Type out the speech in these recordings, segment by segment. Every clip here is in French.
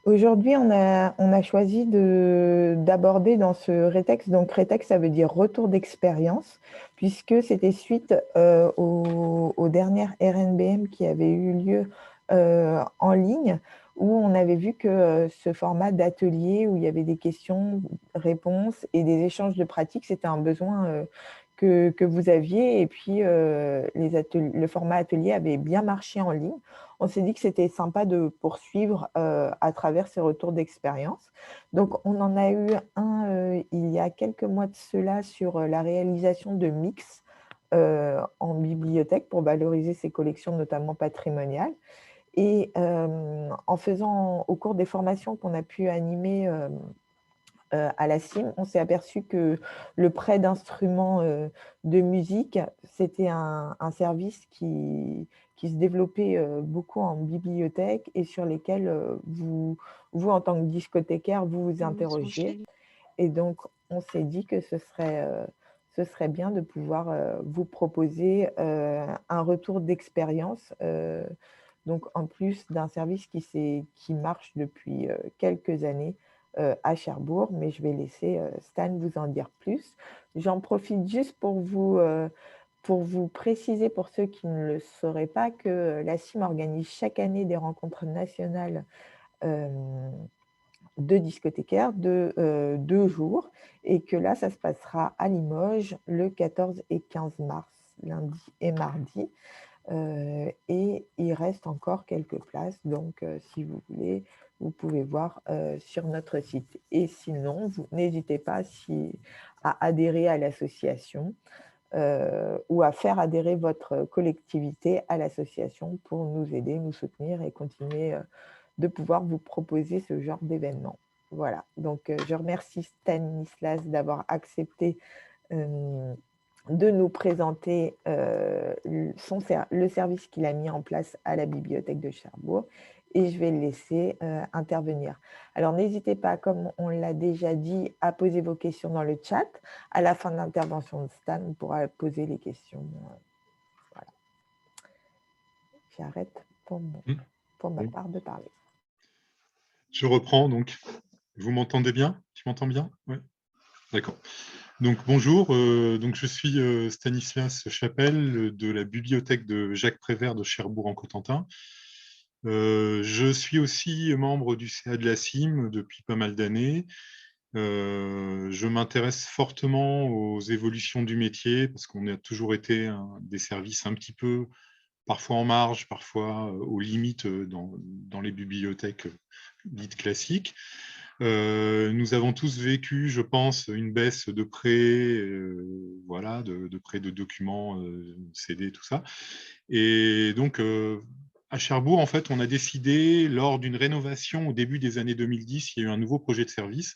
Aujourd'hui, on a choisi d'aborder dans ce rétex, donc rétex, ça veut dire retour d'expérience, puisque c'était suite aux dernières RNBM qui avaient eu lieu en ligne, où on avait vu que ce format d'atelier où il y avait des questions, réponses et des échanges de pratiques, c'était un besoin que vous aviez. Et puis, le format atelier avait bien marché en ligne. On s'est dit que c'était sympa de poursuivre à travers ces retours d'expérience. Donc, on en a eu un il y a quelques mois de cela sur la réalisation de mix en bibliothèque pour valoriser ces collections, notamment patrimoniales. Et en faisant, au cours des formations qu'on a pu animer à la CIM, on s'est aperçu que le prêt d'instruments de musique, c'était un service qui se développait beaucoup en bibliothèque et sur lesquels vous, en tant que discothécaire, vous vous interrogiez. Et donc, on s'est dit que ce serait bien de pouvoir vous proposer un retour d'expérience, donc en plus d'un service qui marche depuis quelques années à Cherbourg, mais je vais laisser Stan vous en dire plus. J'en profite juste pour vous préciser, pour ceux qui ne le sauraient pas, que la CIM organise chaque année des rencontres nationales euh, de discothécaires de 2 jours, et que là, ça se passera à Limoges le 14 et 15 mars, lundi et mardi. Et il reste encore quelques places, donc si vous voulez, vous pouvez voir sur notre site. Et sinon, vous n'hésitez pas à adhérer à l'association ou à faire adhérer votre collectivité à l'association pour nous aider, nous soutenir et continuer de pouvoir vous proposer ce genre d'événement. Voilà, donc je remercie Stanislas d'avoir accepté de nous présenter le service qu'il a mis en place à la bibliothèque de Cherbourg, et je vais le laisser intervenir. Alors n'hésitez pas, comme on l'a déjà dit, à poser vos questions dans le chat. À la fin de l'intervention de Stan, on pourra poser les questions. Voilà. J'arrête pour ma Bon. part de parler. Je reprends donc. Vous m'entendez bien? Tu m'entends bien? Oui. D'accord. Donc bonjour, donc je suis Stanislas Chapelle de la bibliothèque de Jacques Prévert de Cherbourg en Cotentin. Je suis aussi membre du CA de la CIM depuis pas mal d'années. Je m'intéresse fortement aux évolutions du métier parce qu'on a toujours été des services un petit peu, parfois en marge, parfois aux limites dans les bibliothèques dites classiques. Nous avons tous vécu, je pense, une baisse de prêts, voilà, de prêts de documents, CD, tout ça. Et donc, à Cherbourg, en fait, on a décidé, lors d'une rénovation au début des années 2010, il y a eu un nouveau projet de service.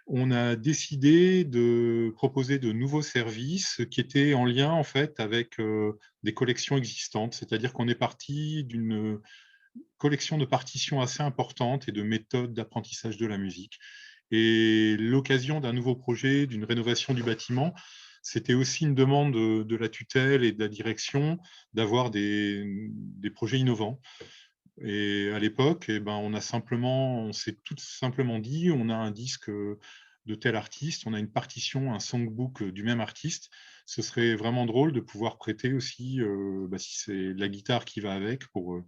On a décidé de proposer de nouveaux services qui étaient en lien, en fait, avec des collections existantes. C'est-à-dire qu'on est parti d'une collection de partitions assez importante et de méthodes d'apprentissage de la musique. Et l'occasion d'un nouveau projet, d'une rénovation du bâtiment, c'était aussi une demande de la tutelle et de la direction d'avoir des projets innovants. Et à l'époque, eh ben, on s'est tout simplement dit, on a un disque de tel artiste, on a une partition, un songbook du même artiste. Ce serait vraiment drôle de pouvoir prêter aussi, si c'est la guitare qui va avec, pour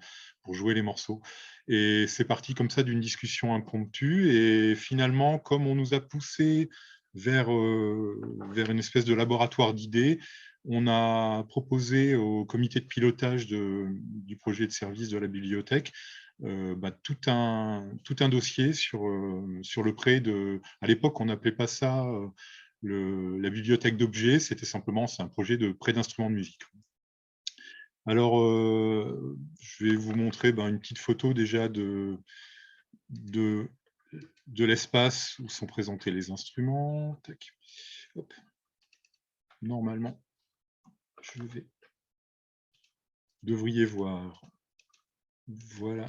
jouer les morceaux. Et c'est parti comme ça d'une discussion impromptue. Et finalement, comme on nous a poussé vers une espèce de laboratoire d'idées, on a proposé au comité de pilotage du projet de service de la bibliothèque tout un dossier sur le prêt de... À l'époque, on n'appelait pas ça la bibliothèque d'objets, c'est un projet de prêt d'instruments de musique. Alors, je vais vous montrer une petite photo déjà de, de l'espace où sont présentés les instruments. Tac. Hop. Normalement, devriez voir. Voilà.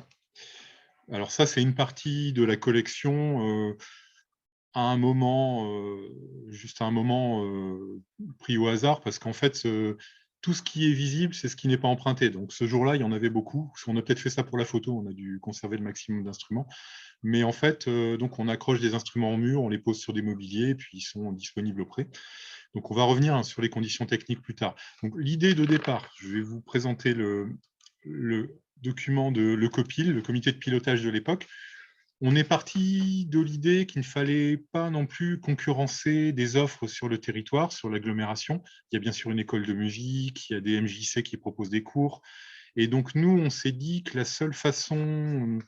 Alors ça, c'est une partie de la collection à un moment, juste à un moment pris au hasard, parce qu'en fait, tout ce qui est visible, c'est ce qui n'est pas emprunté. Donc ce jour-là, il y en avait beaucoup. Parce qu'on a peut-être fait ça pour la photo, on a dû conserver le maximum d'instruments. Mais en fait, donc on accroche des instruments au mur, on les pose sur des mobiliers, puis ils sont disponibles auprès. Donc on va revenir sur les conditions techniques plus tard. Donc l'idée de départ, je vais vous présenter le document de le COPIL, le comité de pilotage de l'époque. On est parti de l'idée qu'il ne fallait pas non plus concurrencer des offres sur le territoire, sur l'agglomération. Il y a bien sûr une école de musique, il y a des MJC qui proposent des cours. Et donc, nous, on s'est dit que la seule façon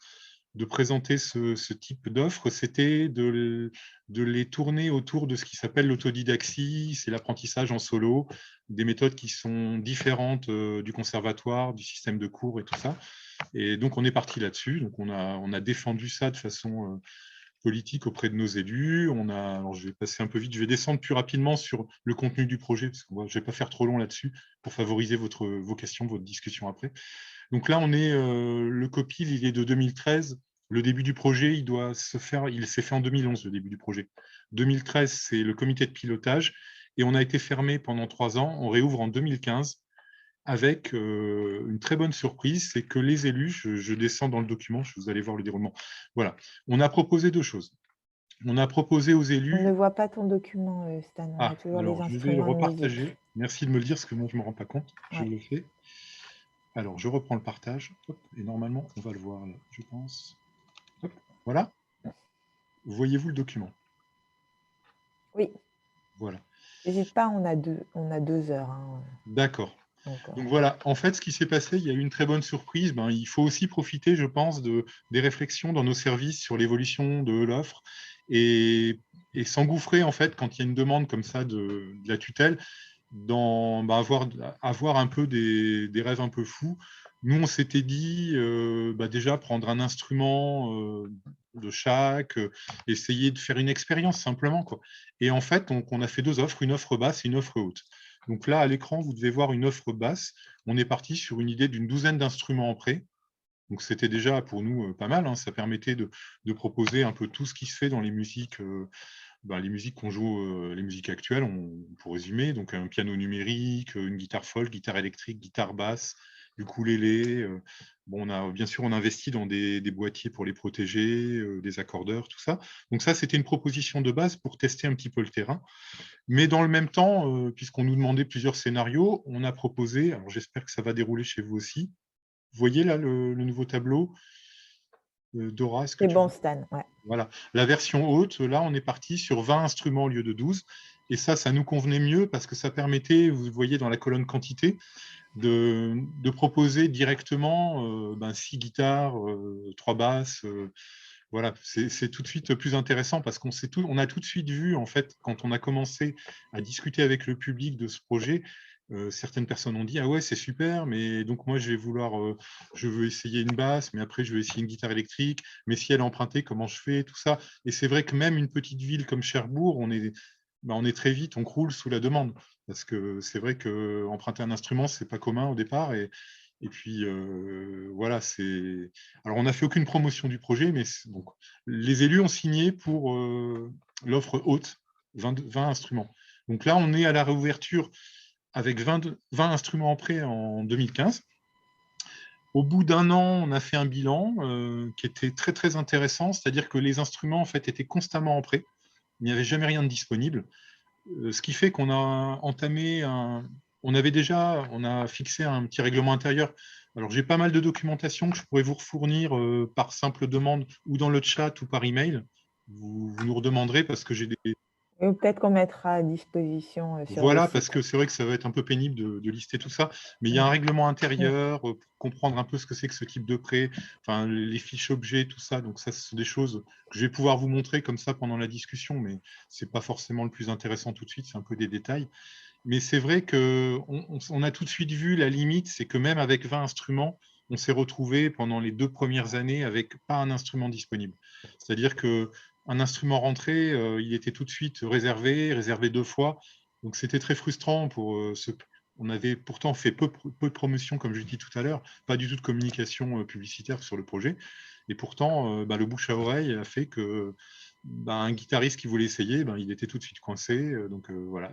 de présenter ce type d'offres, c'était de les tourner autour de ce qui s'appelle l'autodidaxie, c'est l'apprentissage en solo, des méthodes qui sont différentes du conservatoire, du système de cours et tout ça. Et donc, on est parti là-dessus. Donc, on a défendu ça de façon politique auprès de nos élus. Alors, je vais passer un peu vite. Je vais descendre plus rapidement sur le contenu du projet, parce que je ne vais pas faire trop long là-dessus pour favoriser vos questions, votre discussion après. Donc là, le COPIL, il est de 2013. Le début du projet, il s'est fait en 2011, le début du projet. 2013, c'est le comité de pilotage. Et on a été fermé pendant 3 ans. On réouvre en 2015 avec une très bonne surprise, c'est que les élus, je descends dans le document, vous allez voir le déroulement. Voilà, on a proposé 2 choses. On a proposé aux On ne élus... voit pas ton document, Stan. On a Ah, toujours les alors je vais le instruments de musique. repartager. Merci de me le dire, parce que moi, je ne me rends pas compte. Je Ouais. le fais. Alors, je reprends le partage. Hop, et normalement, on va le voir, là, je pense. Hop, voilà. Voyez-vous le document? Oui. Voilà. N'hésite pas, on a 2 heures. Hein, D'accord. donc, Donc voilà, en fait, ce qui s'est passé, il y a eu une très bonne surprise. Il faut aussi profiter, je pense, des réflexions dans nos services sur l'évolution de l'offre et s'engouffrer, en fait, quand il y a une demande comme ça de la tutelle, avoir un peu des rêves un peu fous. Nous, on s'était dit, déjà, prendre un instrument de chaque, essayer de faire une expérience simplement, quoi. Et en fait, on a fait 2 offres, une offre basse et une offre haute. Donc là, à l'écran, vous devez voir une offre basse. On est parti sur une idée d'une douzaine d'instruments en prêt. Donc c'était déjà pour nous pas mal. Hein. Ça permettait de proposer un peu tout ce qui se fait dans les musiques qu'on joue, les musiques actuelles, pour résumer. Donc un piano numérique, une guitare folk, guitare électrique, guitare basse, ukulélé. Bien sûr, on investit dans des boîtiers pour les protéger, des accordeurs, tout ça. Donc ça, c'était une proposition de base pour tester un petit peu le terrain. Mais dans le même temps, puisqu'on nous demandait plusieurs scénarios, on a proposé, alors j'espère que ça va dérouler chez vous aussi. Vous voyez là le nouveau tableau, Dora, est-ce que c'est tu... bon, Stan. Ouais. Voilà. La version haute, là, on est parti sur 20 instruments au lieu de 12. Et ça nous convenait mieux parce que ça permettait, vous voyez dans la colonne quantité, de proposer directement 6 guitares, 3 basses. Voilà, c'est tout de suite plus intéressant parce on a tout de suite vu, en fait, quand on a commencé à discuter avec le public de ce projet, certaines personnes ont dit: ah ouais, c'est super, mais donc moi je veux essayer une basse, mais après je veux essayer une guitare électrique, mais si elle est empruntée, comment je fais, tout ça. Et c'est vrai que même une petite ville comme Cherbourg, on est très vite, on croule sous la demande. Parce que c'est vrai qu'emprunter un instrument, c'est pas commun au départ. Et puis, voilà, c'est... Alors, on n'a fait aucune promotion du projet, mais donc, les élus ont signé pour l'offre haute, 20 instruments. Donc là, on est à la réouverture avec 20 instruments en prêt en 2015. Au bout d'1 an, on a fait un bilan qui était très, très intéressant, c'est-à-dire que les instruments, en fait, étaient constamment en prêt. Il n'y avait jamais rien de disponible. Ce qui fait qu'on a entamé on a fixé un petit règlement intérieur. Alors, j'ai pas mal de documentation que je pourrais vous fournir par simple demande ou dans le chat ou par email. Vous nous redemanderez parce que j'ai des... Et peut-être qu'on mettra à disposition sur le Voilà, parce site. que c'est vrai que ça va être un peu pénible de lister tout ça, mais il y a un Mm. règlement Mm. intérieur pour comprendre un peu ce que c'est que ce type de prêt, enfin les fiches objets, tout ça. Donc ça, ce sont des choses que je vais pouvoir vous montrer comme ça pendant la discussion, mais c'est pas forcément le plus intéressant tout de suite, c'est un peu des détails. Mais c'est vrai qu'on a tout de suite vu la limite, c'est que même avec 20 instruments, on s'est retrouvé pendant les 2 premières années avec pas un instrument disponible. C'est-à-dire qu'un instrument rentré, il était tout de suite réservé 2 fois. Donc c'était très frustrant pour on avait pourtant fait peu de promotion, comme je dis tout à l'heure, pas du tout de communication publicitaire sur le projet. Et pourtant, le bouche à oreille a fait que un guitariste qui voulait essayer, il était tout de suite coincé. Donc voilà,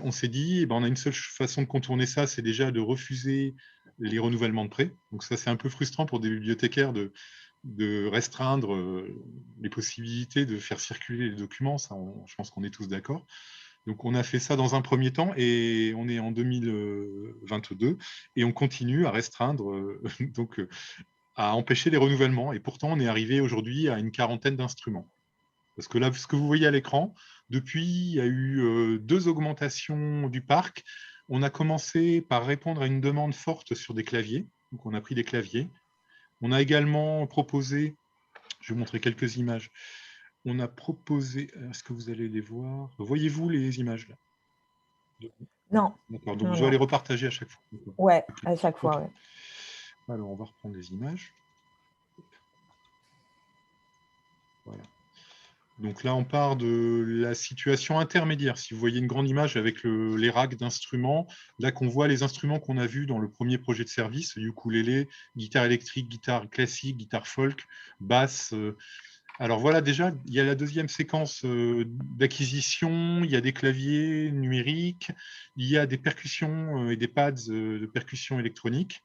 on s'est dit, on a une seule façon de contourner ça, c'est déjà de refuser les renouvellements de prêts. Donc ça, c'est un peu frustrant pour des bibliothécaires de restreindre les possibilités de faire circuler les documents. Ça, je pense qu'on est tous d'accord. Donc, on a fait ça dans un premier temps et on est en 2022 et on continue à restreindre, donc à empêcher les renouvellements. Et pourtant, on est arrivé aujourd'hui à une quarantaine d'instruments. Parce que là, ce que vous voyez à l'écran, depuis, il y a eu 2 augmentations du parc. On a commencé par répondre à une demande forte sur des claviers. Donc, on a pris des claviers. On a également proposé, je vais vous montrer quelques images. On a proposé, est-ce que vous allez les voir? Voyez-vous les images là? Non. D'accord, donc Non, je dois non. les repartager à chaque fois. Ouais, à chaque fois, Ok. ouais. Alors, on va reprendre les images. Voilà. Donc là, on part de la situation intermédiaire. Si vous voyez une grande image avec les racks d'instruments, là qu'on voit les instruments qu'on a vus dans le premier projet de service, ukulélé, guitare électrique, guitare classique, guitare folk, basse. Alors voilà, déjà, il y a la deuxième séquence d'acquisition, il y a des claviers numériques, il y a des percussions et des pads de percussion électronique.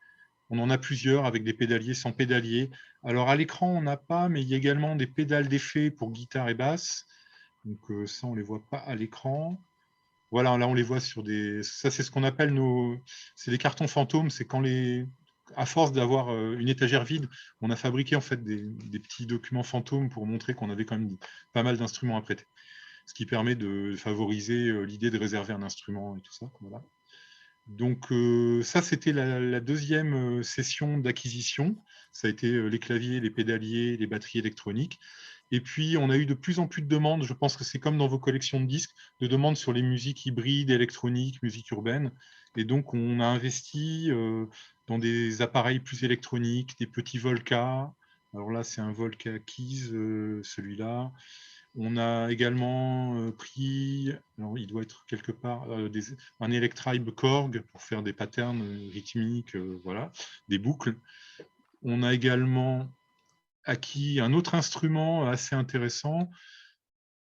On en a plusieurs avec des pédaliers sans pédalier. Alors à l'écran, on n'a pas, mais il y a également des pédales d'effet pour guitare et basse. Donc ça, on ne les voit pas à l'écran. Voilà, là, on les voit sur des... Ça, c'est ce qu'on appelle nos... C'est des cartons fantômes. C'est quand les... À force d'avoir une étagère vide, on a fabriqué en fait des petits documents fantômes pour montrer qu'on avait quand même pas mal d'instruments à prêter. Ce qui permet de favoriser l'idée de réserver un instrument et tout ça. Voilà. Donc ça, c'était la deuxième session d'acquisition. Ça a été les claviers, les pédaliers, les batteries électroniques. Et puis, on a eu de plus en plus de demandes. Je pense que c'est comme dans vos collections de disques, de demandes sur les musiques hybrides, électroniques, musique urbaine. Et donc, on a investi dans des appareils plus électroniques, des petits Volca. Alors là, c'est un Volca Keys, celui-là. On a également pris, alors il doit être quelque part, un Electribe Korg pour faire des patterns rythmiques, voilà, des boucles. On a également acquis un autre instrument assez intéressant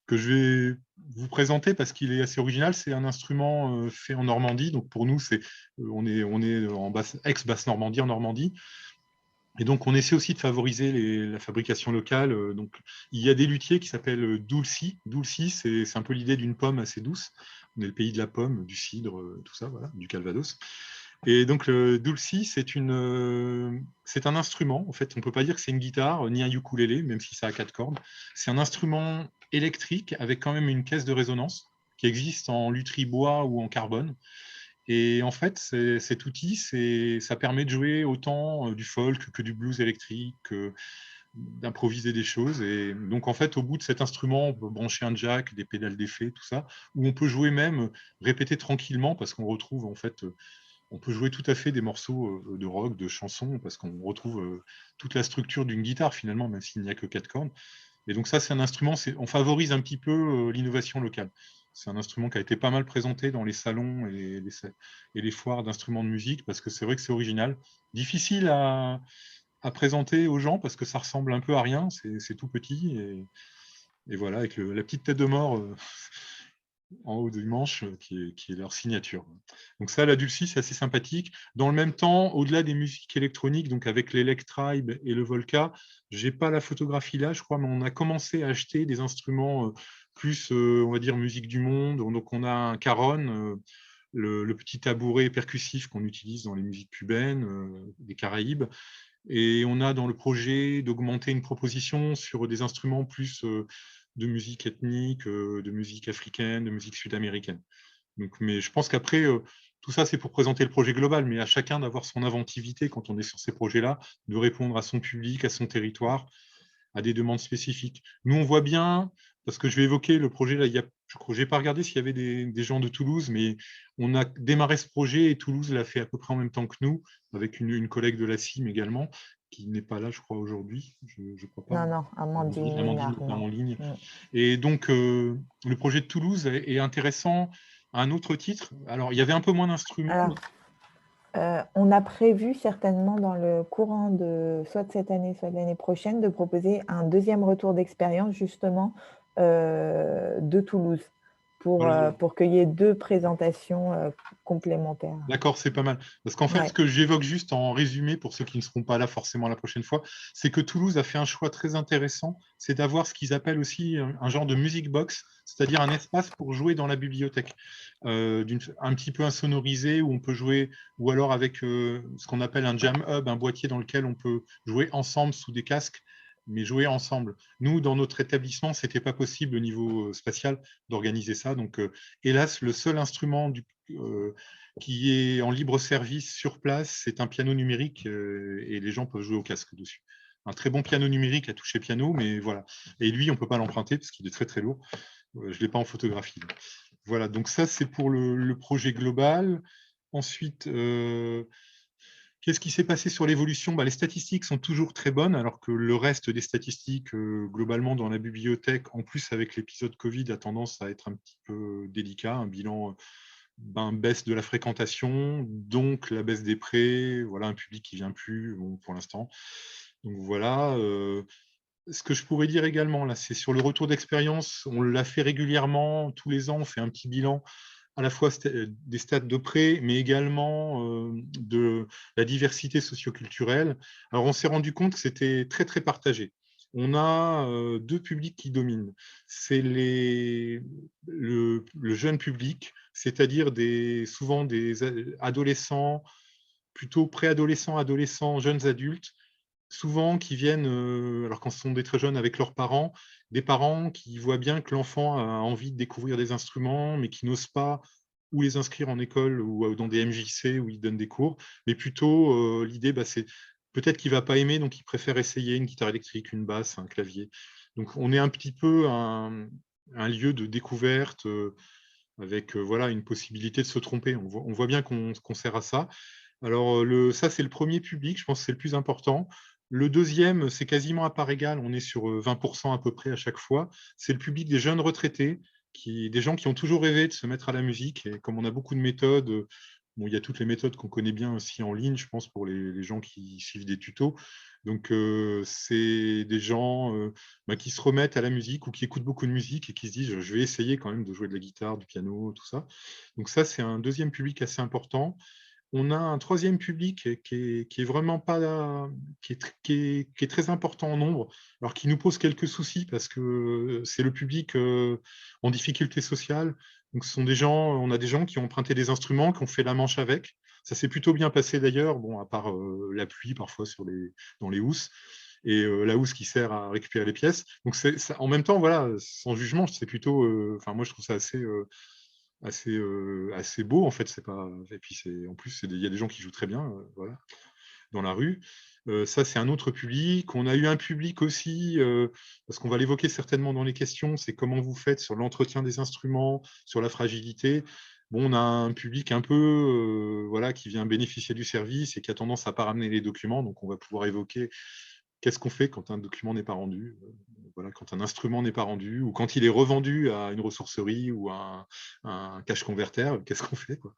que je vais vous présenter parce qu'il est assez original. C'est un instrument fait en Normandie. Donc pour nous, on est en ex-Basse Normandie, en Normandie. Et donc, on essaie aussi de favoriser la fabrication locale. Donc, il y a des luthiers qui s'appellent Dulci. Dulci, c'est un peu l'idée d'une pomme assez douce. On est le pays de la pomme, du cidre, tout ça, voilà, du Calvados. Et donc, le Dulci, c'est un instrument. En fait, on ne peut pas dire que c'est une guitare, ni un ukulélé, même si ça a 4 cordes. C'est un instrument électrique avec quand même une caisse de résonance qui existe en lutherie bois ou en carbone. Et en fait, cet outil, ça permet de jouer autant du folk que du blues électrique, d'improviser des choses. Et donc, en fait, au bout de cet instrument, on peut brancher un jack, des pédales d'effet, tout ça, où on peut jouer même, répéter tranquillement, parce qu'on retrouve, en fait, on peut jouer tout à fait des morceaux de rock, de chansons, parce qu'on retrouve toute la structure d'une guitare, finalement, même s'il n'y a que 4 cordes. Et donc ça, c'est un instrument, on favorise un petit peu l'innovation locale. C'est un instrument qui a été pas mal présenté dans les salons et les foires d'instruments de musique, parce que c'est vrai que c'est original. Difficile à présenter aux gens, parce que ça ressemble un peu à rien, c'est tout petit, et voilà, avec la petite tête de mort en haut du manche, qui est leur signature. Donc ça, la Dulcie, c'est assez sympathique. Dans le même temps, au-delà des musiques électroniques, donc avec l'Electribe et le Volca, j'ai pas la photographie là, je crois, mais on a commencé à acheter des instruments plus, on va dire, musique du monde. Donc on a un Caron, le petit tabouret percussif qu'on utilise dans les musiques cubaines, des Caraïbes. Et on a dans le projet d'augmenter une proposition sur des instruments plus de musique ethnique, de musique africaine, de musique sud-américaine. Mais je pense qu'après, tout ça, c'est pour présenter le projet global, mais à chacun d'avoir son inventivité quand on est sur ces projets-là, de répondre à son public, à son territoire, à des demandes spécifiques. Nous, on voit bien, parce que je vais évoquer le projet, là, je n'ai pas regardé s'il y avait des gens de Toulouse, mais on a démarré ce projet et Toulouse l'a fait à peu près en même temps que nous, avec une collègue de la CIM également, qui n'est pas là, je crois, aujourd'hui. Je ne crois pas. Non, non, Amandine Amandine Ménard, n'est pas non. en ligne. Et donc, le projet de Toulouse est intéressant un autre titre. Alors, il y avait un peu moins d'instruments. Alors, on a prévu certainement dans le courant de soit de cette année, soit de l'année prochaine, de proposer un deuxième retour d'expérience justement, de Toulouse Voilà. pour qu'il y ait 2 présentations, complémentaires. D'accord, c'est pas mal. Parce qu'en fait, ce Ouais. que j'évoque juste en résumé, pour ceux qui ne seront pas là forcément la prochaine fois, c'est que Toulouse a fait un choix très intéressant, c'est d'avoir ce qu'ils appellent aussi un genre de music box, c'est-à-dire un espace pour jouer dans la bibliothèque, un petit peu insonorisé, où on peut jouer, ou alors avec ce qu'on appelle un jam hub, un boîtier dans lequel on peut jouer ensemble sous des casques, mais jouer ensemble. Nous, dans notre établissement, ce n'était pas possible au niveau spatial d'organiser ça. Donc, hélas, le seul instrument qui est en libre service sur place, c'est un piano numérique et les gens peuvent jouer au casque dessus. Un très bon piano numérique à toucher piano, mais voilà. Et lui, on ne peut pas l'emprunter parce qu'il est très très lourd. Je ne l'ai pas en photographie. Voilà, donc ça c'est pour le projet global. Ensuite, qu'est-ce qui s'est passé sur l'évolution? Les statistiques sont toujours très bonnes, alors que le reste des statistiques, globalement dans la bibliothèque, en plus avec l'épisode Covid, a tendance à être un petit peu délicat. Un bilan, baisse de la fréquentation, donc la baisse des prêts, voilà, un public qui ne vient plus bon, pour l'instant. Donc voilà. Ce que je pourrais dire également, là, c'est sur le retour d'expérience, on l'a fait régulièrement, tous les ans, on fait un petit bilan à la fois des stats de prêt, mais également de la diversité socioculturelle. Alors, on s'est rendu compte que c'était très, très partagé. On a deux publics qui dominent. C'est le jeune public, c'est-à-dire souvent des adolescents, plutôt préadolescents, adolescents, jeunes adultes, souvent qui viennent, alors quand ce sont des très jeunes avec leurs parents, des parents qui voient bien que l'enfant a envie de découvrir des instruments, mais qui n'osent pas ou les inscrire en école ou dans des MJC où ils donnent des cours, mais plutôt l'idée, c'est peut-être qu'il ne va pas aimer, donc il préfère essayer une guitare électrique, une basse, un clavier. Donc on est un petit peu un lieu de découverte avec voilà, une possibilité de se tromper. On voit bien qu'on sert à ça. Alors, ça, c'est le premier public, je pense que c'est le plus important. Le deuxième, c'est quasiment à part égale, on est sur 20% à peu près à chaque fois. C'est le public des jeunes retraités, des gens qui ont toujours rêvé de se mettre à la musique. Et comme on a beaucoup de méthodes, bon, il y a toutes les méthodes qu'on connaît bien aussi en ligne, je pense, pour les gens qui suivent des tutos. Donc, c'est des gens qui se remettent à la musique ou qui écoutent beaucoup de musique et qui se disent, je vais essayer quand même de jouer de la guitare, du piano, tout ça. Donc ça, c'est un deuxième public assez important. On a un troisième public qui est vraiment pas, qui est très important en nombre, alors qui nous pose quelques soucis parce que c'est le public en difficulté sociale. Donc, ce sont des gens, on a des gens qui ont emprunté des instruments, qui ont fait la manche avec. Ça s'est plutôt bien passé d'ailleurs, bon, à part la pluie parfois dans les housses, et la housse qui sert à récupérer les pièces. Donc, en même temps, voilà, sans jugement, c'est plutôt, enfin, moi je trouve ça assez beau en fait. C'est pas, et puis en plus il y a des gens qui jouent très bien, voilà, dans la rue. Ça, c'est un autre public. On a eu un public aussi, parce qu'on va l'évoquer certainement dans les questions, c'est comment vous faites sur l'entretien des instruments, sur la fragilité. Bon, on a un public un peu voilà, qui vient bénéficier du service et qui a tendance à ne pas ramener les documents, donc on va pouvoir évoquer qu'est-ce qu'on fait quand un document n'est pas rendu, voilà, quand un instrument n'est pas rendu, ou quand il est revendu à une ressourcerie ou à un cache converter, qu'est-ce qu'on fait, quoi.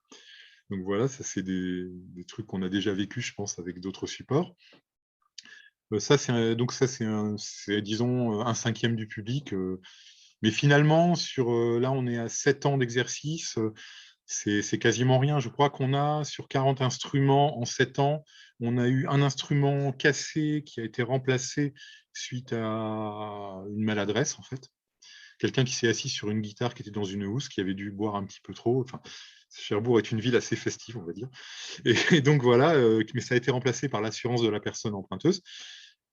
Donc voilà, ça c'est des trucs qu'on a déjà vécu, je pense, avec d'autres supports. Ça, c'est disons un cinquième du public. Mais finalement, là, on est à 7 ans d'exercice. C'est quasiment rien. Je crois qu'on a, sur 40 instruments en 7 ans, on a eu un instrument cassé qui a été remplacé suite à une maladresse, en fait. Quelqu'un qui s'est assis sur une guitare qui était dans une housse, qui avait dû boire un petit peu trop. Enfin, Cherbourg est une ville assez festive, on va dire. Et donc voilà, mais ça a été remplacé par l'assurance de la personne emprunteuse.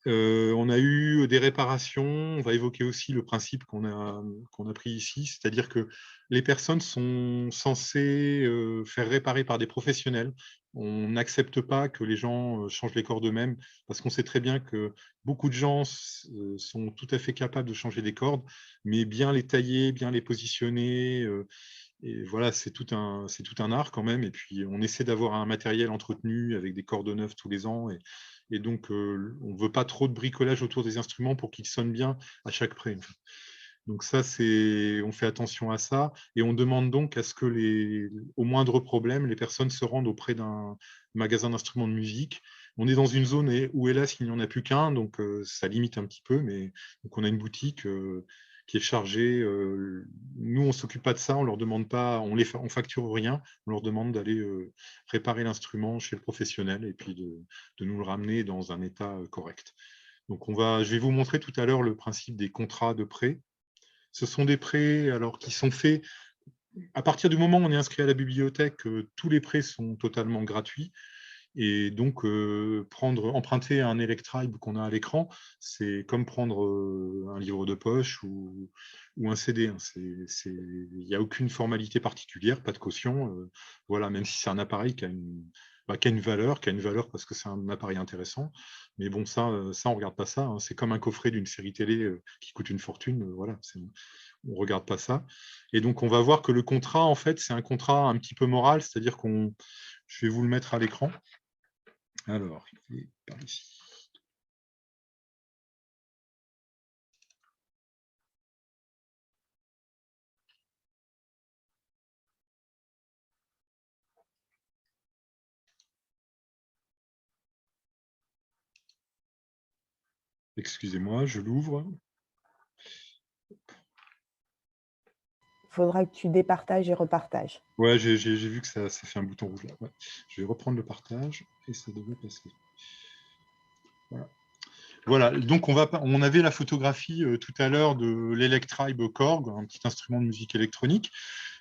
On a eu des réparations. On va évoquer aussi le principe qu'on a pris ici, c'est-à-dire que les personnes sont censées faire réparer par des professionnels. On n'accepte pas que les gens changent les cordes eux-mêmes, parce qu'on sait très bien que beaucoup de gens sont tout à fait capables de changer des cordes, mais bien les tailler, bien les positionner. Et voilà, c'est tout un art quand même. Et puis, on essaie d'avoir un matériel entretenu avec des cordes neuves tous les ans. Et donc, on ne veut pas trop de bricolage autour des instruments pour qu'ils sonnent bien à chaque près. Donc ça, on fait attention à ça et on demande donc à ce que au moindre problème, les personnes se rendent auprès d'un magasin d'instruments de musique. On est dans une zone où, hélas, il n'y en a plus qu'un, donc ça limite un petit peu, mais donc on a une boutique qui est chargée. Nous, on ne s'occupe pas de ça, on leur demande pas, on facture rien, on leur demande d'aller réparer l'instrument chez le professionnel et puis de nous le ramener dans un état correct. Donc je vais vous montrer tout à l'heure le principe des contrats de prêt. Ce sont des prêts qui sont faits à partir du moment où on est inscrit à la bibliothèque, tous les prêts sont totalement gratuits. Et donc, emprunter un Electribe qu'on a à l'écran, c'est comme prendre un livre de poche ou un CD. Hein. Il n'y a aucune formalité particulière, pas de caution. Voilà, même si c'est un appareil qui a une valeur, parce que c'est un appareil intéressant. Mais bon, ça on ne regarde pas ça. Hein. C'est comme un coffret d'une série télé qui coûte une fortune. Voilà, on ne regarde pas ça. Et donc, on va voir que le contrat, en fait, c'est un contrat un petit peu moral, c'est-à-dire je vais vous le mettre à l'écran. Alors, il est par ici. Excusez-moi, je l'ouvre. Il faudra que tu départages et repartages. Ouais, j'ai vu que ça fait un bouton rouge là. Ouais. Je vais reprendre le partage et ça devrait passer. Voilà. Donc on avait la photographie tout à l'heure de l'Electribe Korg, un petit instrument de musique électronique.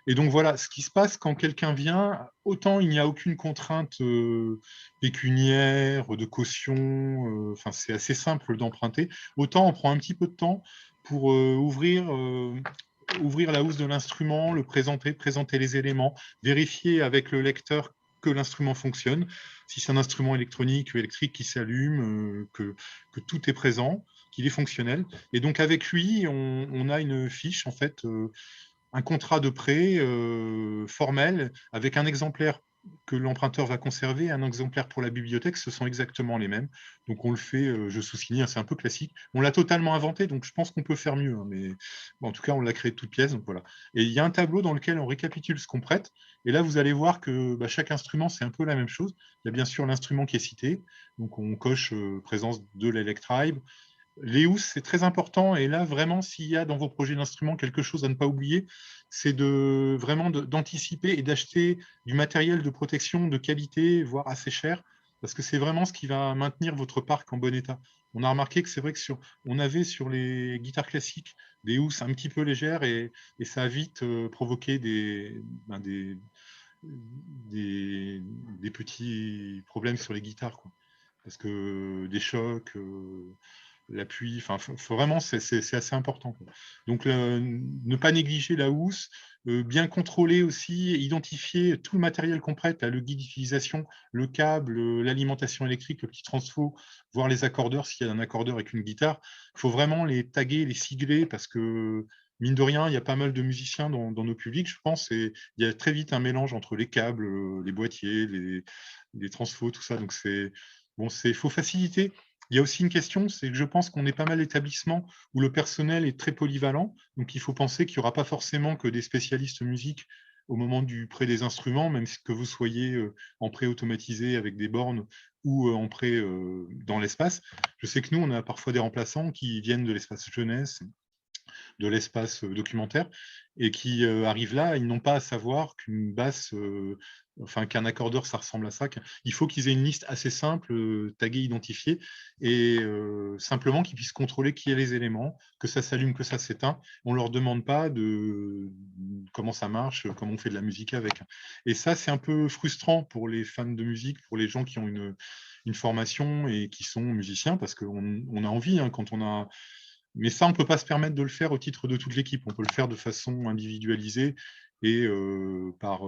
Et donc voilà, ce qui se passe quand quelqu'un vient, autant il n'y a aucune contrainte pécuniaire, de caution, c'est assez simple d'emprunter, autant on prend un petit peu de temps pour ouvrir la housse de l'instrument, le présenter les éléments, vérifier avec le lecteur que l'instrument fonctionne, si c'est un instrument électronique ou électrique qui s'allume, que tout est présent, qu'il est fonctionnel. Et donc avec lui, on a une fiche, en fait, un contrat de prêt formel avec un exemplaire que l'emprunteur va conserver, un exemplaire pour la bibliothèque, ce sont exactement les mêmes. Donc on le fait, je sous-signe, hein, c'est un peu classique. On l'a totalement inventé, donc je pense qu'on peut faire mieux. Hein, mais bon, en tout cas, on l'a créé de toutes pièces. Donc voilà. Et il y a un tableau dans lequel on récapitule ce qu'on prête. Et là, vous allez voir que chaque instrument, c'est un peu la même chose. Il y a bien sûr l'instrument qui est cité. Donc on coche présence de l'Electribe. Les housses, c'est très important. Et là, vraiment, s'il y a dans vos projets d'instruments quelque chose à ne pas oublier, c'est vraiment d'anticiper et d'acheter du matériel de protection de qualité, voire assez cher, parce que c'est vraiment ce qui va maintenir votre parc en bon état. On a remarqué que c'est vrai que on avait sur les guitares classiques des housses un petit peu légères et ça a vite provoqué des petits problèmes sur les guitares, quoi. Parce que des chocs, l'appui, vraiment, c'est assez important, quoi. Donc, ne pas négliger la housse, bien contrôler aussi, identifier tout le matériel qu'on prête, le guide d'utilisation, le câble, l'alimentation électrique, le petit transfo, voir les accordeurs, s'il y a un accordeur avec une guitare. Il faut vraiment les taguer, les sigler, parce que, mine de rien, il y a pas mal de musiciens dans nos publics, je pense, et il y a très vite un mélange entre les câbles, les boîtiers, les transfos, tout ça. Donc, il faut faciliter. Il y a aussi une question, c'est que je pense qu'on est pas mal d'établissements où le personnel est très polyvalent, donc il faut penser qu'il n'y aura pas forcément que des spécialistes musique au moment du prêt des instruments, même que vous soyez en prêt automatisé avec des bornes ou en prêt dans l'espace. Je sais que nous, on a parfois des remplaçants qui viennent de l'espace jeunesse, de l'espace documentaire, et qui arrivent là, ils n'ont pas à savoir qu'une basse, qu'un accordeur, ça ressemble à ça. Il faut qu'ils aient une liste assez simple, taguée, identifiée, et simplement qu'ils puissent contrôler qui a les éléments, que ça s'allume, que ça s'éteint. On ne leur demande pas comment ça marche, comment on fait de la musique avec. Et ça, c'est un peu frustrant pour les fans de musique, pour les gens qui ont une formation et qui sont musiciens, parce qu'on a envie, hein, quand on a... Mais ça, on ne peut pas se permettre de le faire au titre de toute l'équipe. On peut le faire de façon individualisée et par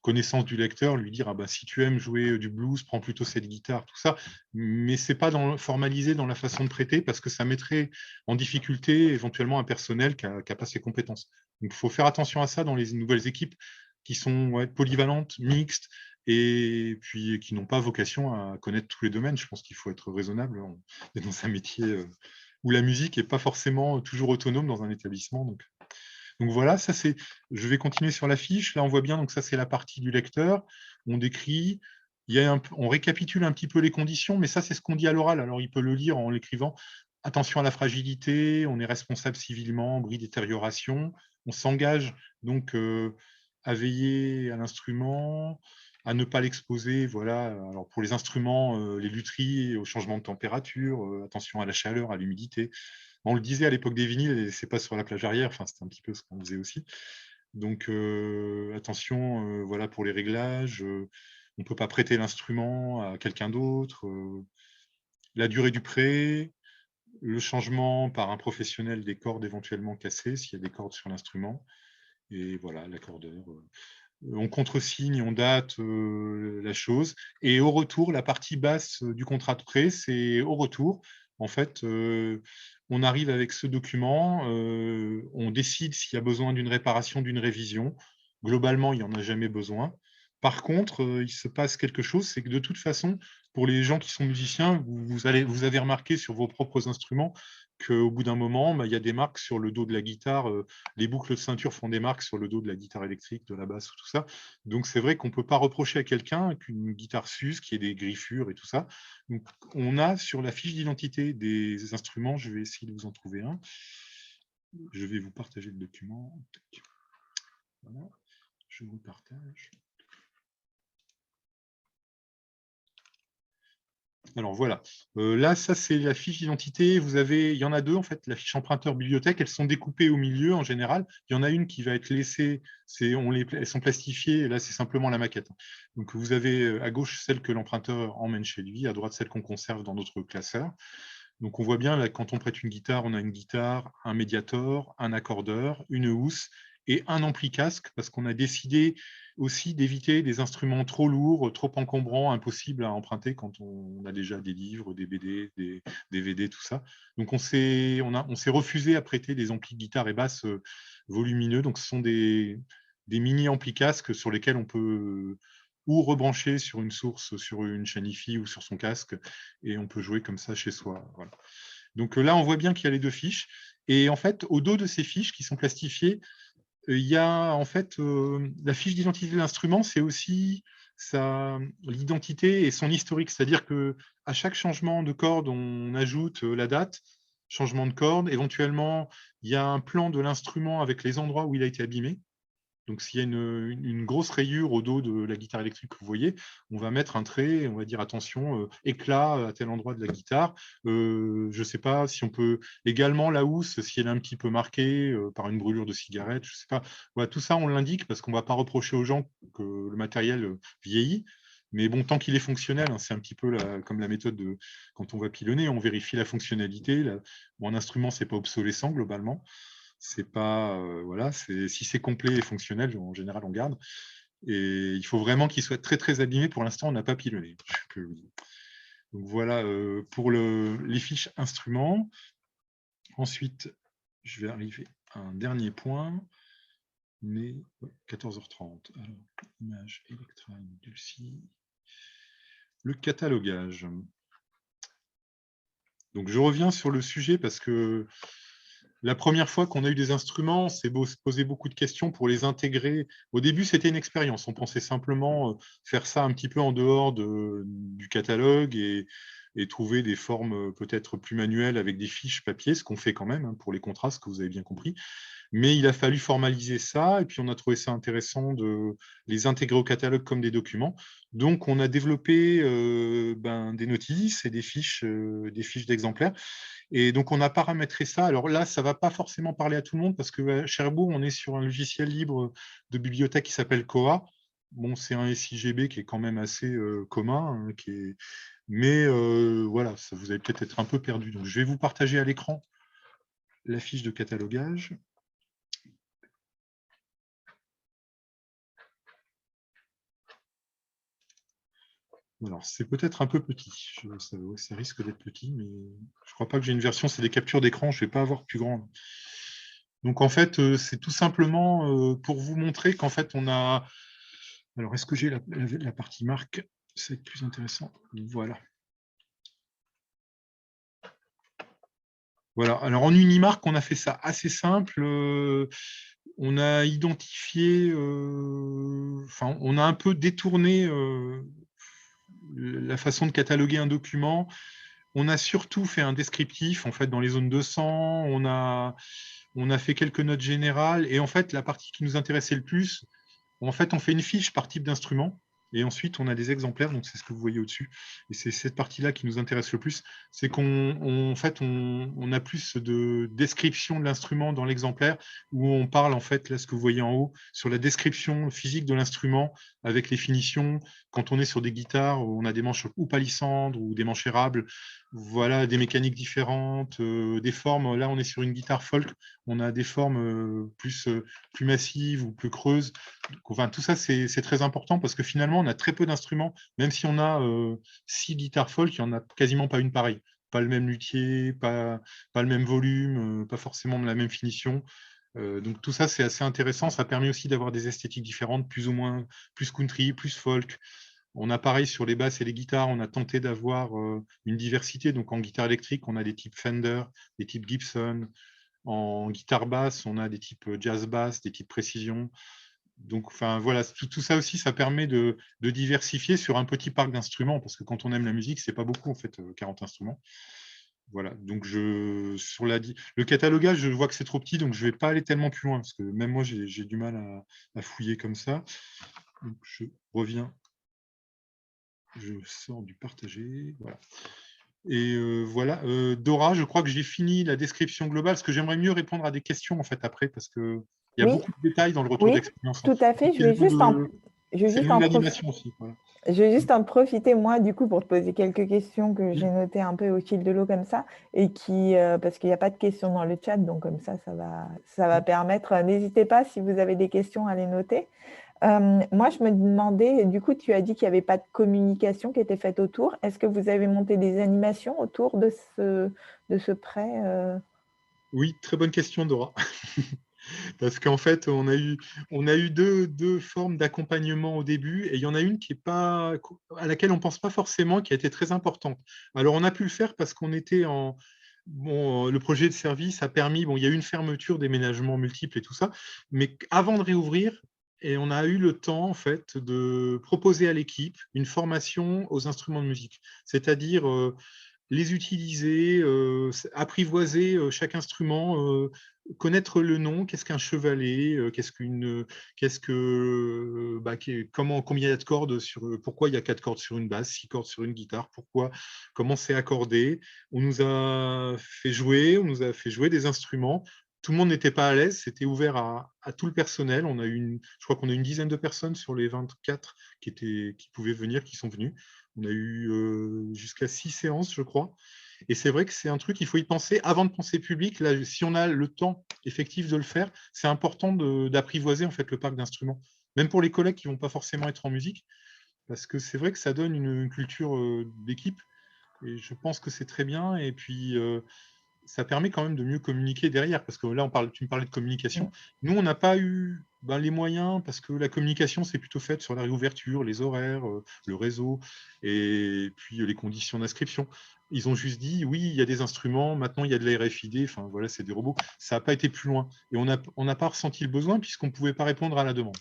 connaissance du lecteur, lui dire si tu aimes jouer du blues, prends plutôt cette guitare, tout ça. Mais ce n'est pas formalisé dans la façon de prêter parce que ça mettrait en difficulté éventuellement un personnel qui n'a pas ses compétences. Donc, il faut faire attention à ça dans les nouvelles équipes qui sont polyvalentes, mixtes, et puis qui n'ont pas vocation à connaître tous les domaines. Je pense qu'il faut être raisonnable dans un métier où la musique n'est pas forcément toujours autonome dans un établissement. Donc voilà, ça c'est. Je vais continuer sur la fiche. Là, on voit bien, donc ça c'est la partie du lecteur. On décrit, on récapitule un petit peu les conditions, mais ça c'est ce qu'on dit à l'oral. Alors il peut le lire en l'écrivant. Attention à la fragilité, on est responsable civilement, bris détérioration. On s'engage donc à veiller à l'instrument, à ne pas l'exposer. Voilà. Alors pour les instruments, les lutheries, au changement de température, attention à la chaleur, à l'humidité. On le disait à l'époque des vinyles, et c'est pas sur la plage arrière, enfin, c'était un petit peu ce qu'on faisait aussi. Donc, attention, voilà, pour les réglages, on ne peut pas prêter l'instrument à quelqu'un d'autre. La durée du prêt, le changement par un professionnel des cordes éventuellement cassées, s'il y a des cordes sur l'instrument. Et voilà, l'accordeur. On contresigne, on date la chose. Et au retour, la partie basse du contrat de prêt, c'est au retour. En fait, on arrive avec ce document, on décide s'il y a besoin d'une réparation, d'une révision. Globalement, il n'y en a jamais besoin. Par contre, il se passe quelque chose, c'est que de toute façon, pour les gens qui sont musiciens, vous avez remarqué sur vos propres instruments qu'au bout d'un moment, bah, il y a des marques sur le dos de la guitare. Les boucles de ceinture font des marques sur le dos de la guitare électrique, de la basse, tout ça. Donc, c'est vrai qu'on ne peut pas reprocher à quelqu'un qu'une guitare s'use, qu'il y ait des griffures et tout ça. Donc, on a sur la fiche d'identité des instruments, je vais essayer de vous en trouver un. Je vais vous partager le document. Voilà, je vous partage. Alors voilà, là, ça c'est la fiche d'identité. Il y en a deux en fait, la fiche emprunteur bibliothèque, elles sont découpées au milieu en général. Il y en a une qui va être laissée, elles sont plastifiées, et là c'est simplement la maquette. Donc vous avez à gauche celle que l'emprunteur emmène chez lui, à droite celle qu'on conserve dans notre classeur. Donc on voit bien, là, quand on prête une guitare, on a une guitare, un médiator, un accordeur, une housse et un ampli casque, parce qu'on a décidé aussi d'éviter des instruments trop lourds, trop encombrants, impossibles à emprunter quand on a déjà des livres, des BD, des DVD, tout ça. Donc on s'est refusé à prêter des amplis de guitare et basse volumineux. Donc ce sont des mini amplis casques sur lesquels on peut ou rebrancher sur une source, sur une chaîne hi-fi ou sur son casque, et on peut jouer comme ça chez soi. Voilà. Donc là, on voit bien qu'il y a les deux fiches. Et en fait, au dos de ces fiches qui sont plastifiées, il y a en fait la fiche d'identité de l'instrument, c'est aussi l'identité et son historique. C'est-à-dire qu'à chaque changement de corde, on ajoute la date, changement de corde. Éventuellement, il y a un plan de l'instrument avec les endroits où il a été abîmé. Donc, s'il y a une grosse rayure au dos de la guitare électrique que vous voyez, on va mettre un trait, on va dire attention, éclat à tel endroit de la guitare. Je ne sais pas si on peut également la housse, si elle est un petit peu marquée par une brûlure de cigarette, je ne sais pas. Voilà, tout ça, on l'indique parce qu'on ne va pas reprocher aux gens que le matériel vieillit. Mais bon, tant qu'il est fonctionnel, hein, c'est un petit peu comme la méthode de quand on va pilonner, on vérifie la fonctionnalité. Bon, un instrument, ce n'est pas obsolescent globalement. C'est pas voilà, si c'est complet et fonctionnel, en général on garde. Et il faut vraiment qu'il soit très très abîmé. Pour l'instant, on n'a pas pilonné. Donc voilà pour les fiches instruments. Ensuite, je vais arriver à un dernier point. Mais 14h30. Alors, image Electra Dulci. Le catalogage. Donc je reviens sur le sujet parce que la première fois qu'on a eu des instruments, c'est se poser beaucoup de questions pour les intégrer. Au début, c'était une expérience. On pensait simplement faire ça un petit peu en dehors du catalogue et trouver des formes peut-être plus manuelles avec des fiches papier, ce qu'on fait quand même hein, pour les contrastes, que vous avez bien compris. Mais il a fallu formaliser ça et puis on a trouvé ça intéressant de les intégrer au catalogue comme des documents. Donc, on a développé des notices et des fiches d'exemplaires. Et donc, on a paramétré ça. Alors là, ça ne va pas forcément parler à tout le monde parce que à Cherbourg, on est sur un logiciel libre de bibliothèque qui s'appelle Koha. Bon, c'est un SIGB qui est quand même assez commun. Hein, mais voilà, ça vous allez peut-être être un peu perdu. Donc, je vais vous partager à l'écran la fiche de catalogage. Alors, c'est peut-être un peu petit. Ça risque d'être petit, mais je ne crois pas que j'ai une version. C'est des captures d'écran. Je ne vais pas avoir plus grand. Donc, en fait, c'est tout simplement pour vous montrer qu'en fait, on a... Alors, est-ce que j'ai la partie marque? C'est plus intéressant. Voilà. Voilà. Alors, en Unimark, on a fait ça assez simple. On a identifié, enfin, on a un peu détourné la façon de cataloguer un document. On a surtout fait un descriptif, en fait, dans les zones 200. On a fait quelques notes générales. Et en fait, la partie qui nous intéressait le plus, en fait, on fait une fiche par type d'instrument. Et ensuite, on a des exemplaires, donc c'est ce que vous voyez au-dessus. Et c'est cette partie-là qui nous intéresse le plus. C'est qu'en fait, on a plus de description de l'instrument dans l'exemplaire, où on parle, en fait, là, ce que vous voyez en haut, sur la description physique de l'instrument, avec les finitions. Quand on est sur des guitares, on a des manches ou palissandres ou des manches érables. Voilà, des mécaniques différentes, des formes. Là, on est sur une guitare folk. On a des formes plus massives ou plus creuses. Enfin, tout ça, c'est très important parce que finalement, on a très peu d'instruments. Même si on a 6 guitares folk, il n'y en a quasiment pas une pareille. Pas le même luthier, pas le même volume, pas forcément la même finition. Donc tout ça, c'est assez intéressant. Ça permet aussi d'avoir des esthétiques différentes, plus ou moins, plus country, plus folk. On a pareil sur les basses et les guitares, on a tenté d'avoir une diversité. Donc en guitare électrique, on a des types Fender, des types Gibson. En guitare basse, on a des types jazz bass, des types précision. Donc, enfin, voilà, tout ça aussi, ça permet de diversifier sur un petit parc d'instruments, parce que quand on aime la musique, c'est pas beaucoup, en fait, 40 instruments. Voilà, donc le catalogage, je vois que c'est trop petit, donc je vais pas aller tellement plus loin, parce que même moi, j'ai du mal à fouiller comme ça. Donc, je reviens, je sors du partagé, voilà. Et voilà, Dora, je crois que j'ai fini la description globale, parce que j'aimerais mieux répondre à des questions, en fait, après, parce qu'il y a Oui, beaucoup de détails dans le retour oui, d'expérience, hein. tout à fait. C'est le nom de l'animation aussi. Voilà. Je vais juste en profiter, moi, du coup, pour te poser quelques questions que j'ai notées un peu au fil de l'eau comme ça, et parce qu'il n'y a pas de questions dans le chat, donc comme ça va permettre. N'hésitez pas, si vous avez des questions, à les noter. Moi, je me demandais, du coup, tu as dit qu'il n'y avait pas de communication qui était faite autour. Est-ce que vous avez monté des animations autour de ce prêt Oui, très bonne question, Dora. Parce qu'en fait, on a eu deux formes d'accompagnement au début, et il y en a une qui est pas, à laquelle on ne pense pas forcément, qui a été très importante. Alors, on a pu le faire parce qu'on était en... Bon, le projet de service a permis, bon, il y a eu une fermeture, déménagement multiples et tout ça, mais avant de réouvrir, et on a eu le temps, en fait, de proposer à l'équipe une formation aux instruments de musique. C'est-à-dire les utiliser, apprivoiser chaque instrument, connaître le nom, qu'est-ce qu'un chevalet, combien il y a de cordes pourquoi il y a 4 cordes sur une basse, 6 cordes sur une guitare, comment c'est accordé. On nous a fait jouer, des instruments. Tout le monde n'était pas à l'aise, c'était ouvert à tout le personnel. Je crois qu'on a une dizaine de personnes sur les 24 qui pouvaient venir, qui sont venus. On a eu jusqu'à 6 séances, je crois. Et c'est vrai que c'est un truc, il faut y penser avant de penser public. Là, si on a le temps effectif de le faire, c'est important d'apprivoiser en fait le parc d'instruments. Même pour les collègues qui ne vont pas forcément être en musique, parce que c'est vrai que ça donne une culture d'équipe. Et je pense que c'est très bien. Et puis, ça permet quand même de mieux communiquer derrière, parce que là, tu me parlais de communication. Nous, on n'a pas eu les moyens, parce que la communication, c'est plutôt faite sur la réouverture, les horaires, le réseau, et puis les conditions d'inscription. Ils ont juste dit, oui, il y a des instruments, maintenant il y a de la RFID, enfin voilà, c'est des robots. Ça n'a pas été plus loin. Et on n'a pas ressenti le besoin, puisqu'on ne pouvait pas répondre à la demande.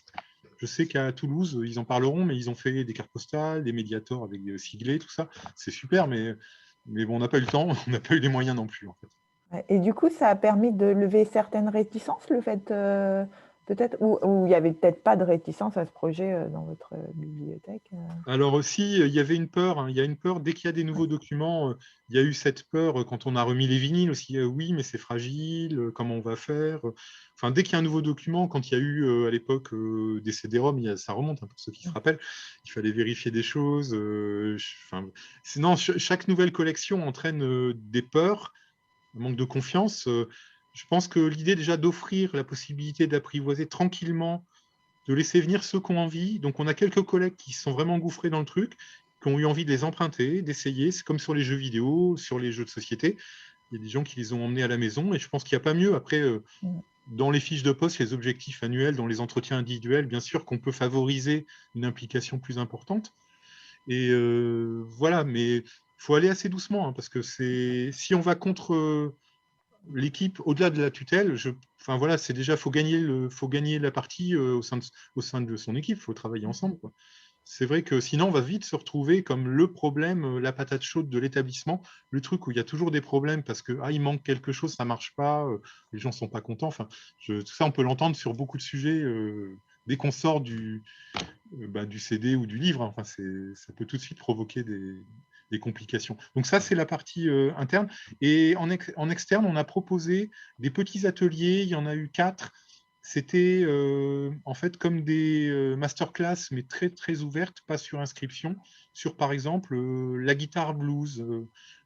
Je sais qu'à Toulouse, ils en parleront, mais ils ont fait des cartes postales, des médiators avec des siglés, tout ça. C'est super, mais bon, on n'a pas eu le temps, on n'a pas eu les moyens non plus, en fait. Ouais. Et du coup, ça a permis de lever certaines réticences, le fait peut-être, ou il n'y avait peut-être pas de réticence à ce projet dans votre bibliothèque. Alors aussi, il y avait une peur, hein. Il y a une peur, dès qu'il y a des nouveaux documents, il y a eu cette peur quand on a remis les vinyles aussi, oui, mais c'est fragile, comment on va faire? Enfin, dès qu'il y a un nouveau document, quand il y a eu à l'époque des CD-ROM, ça remonte, hein, pour ceux qui se rappellent, il fallait vérifier des choses. Sinon, chaque nouvelle collection entraîne des peurs, un manque de confiance. Je pense que l'idée déjà d'offrir la possibilité d'apprivoiser tranquillement, de laisser venir ceux qui ont envie. Donc, on a quelques collègues qui se sont vraiment engouffrés dans le truc, qui ont eu envie de les emprunter, d'essayer. C'est comme sur les jeux vidéo, sur les jeux de société. Il y a des gens qui les ont emmenés à la maison, et je pense qu'il n'y a pas mieux. Après, dans les fiches de poste, les objectifs annuels, dans les entretiens individuels, bien sûr qu'on peut favoriser une implication plus importante. Et voilà, mais il faut aller assez doucement, hein, parce que si on va contre l'équipe, au-delà de la tutelle, enfin voilà, c'est déjà, faut gagner la partie au sein de son équipe, il faut travailler ensemble, quoi. C'est vrai que sinon, on va vite se retrouver comme le problème, la patate chaude de l'établissement, le truc où il y a toujours des problèmes parce que il manque quelque chose, ça marche pas, les gens sont pas contents. Enfin, tout ça, on peut l'entendre sur beaucoup de sujets dès qu'on sort du CD ou du livre. Hein. Enfin, ça peut tout de suite provoquer des complications. Donc ça, c'est la partie interne. Et en externe, on a proposé des petits ateliers. Il y en a eu 4. C'était en fait comme des masterclass, mais très très ouvertes, pas sur inscription, sur par exemple la guitare blues.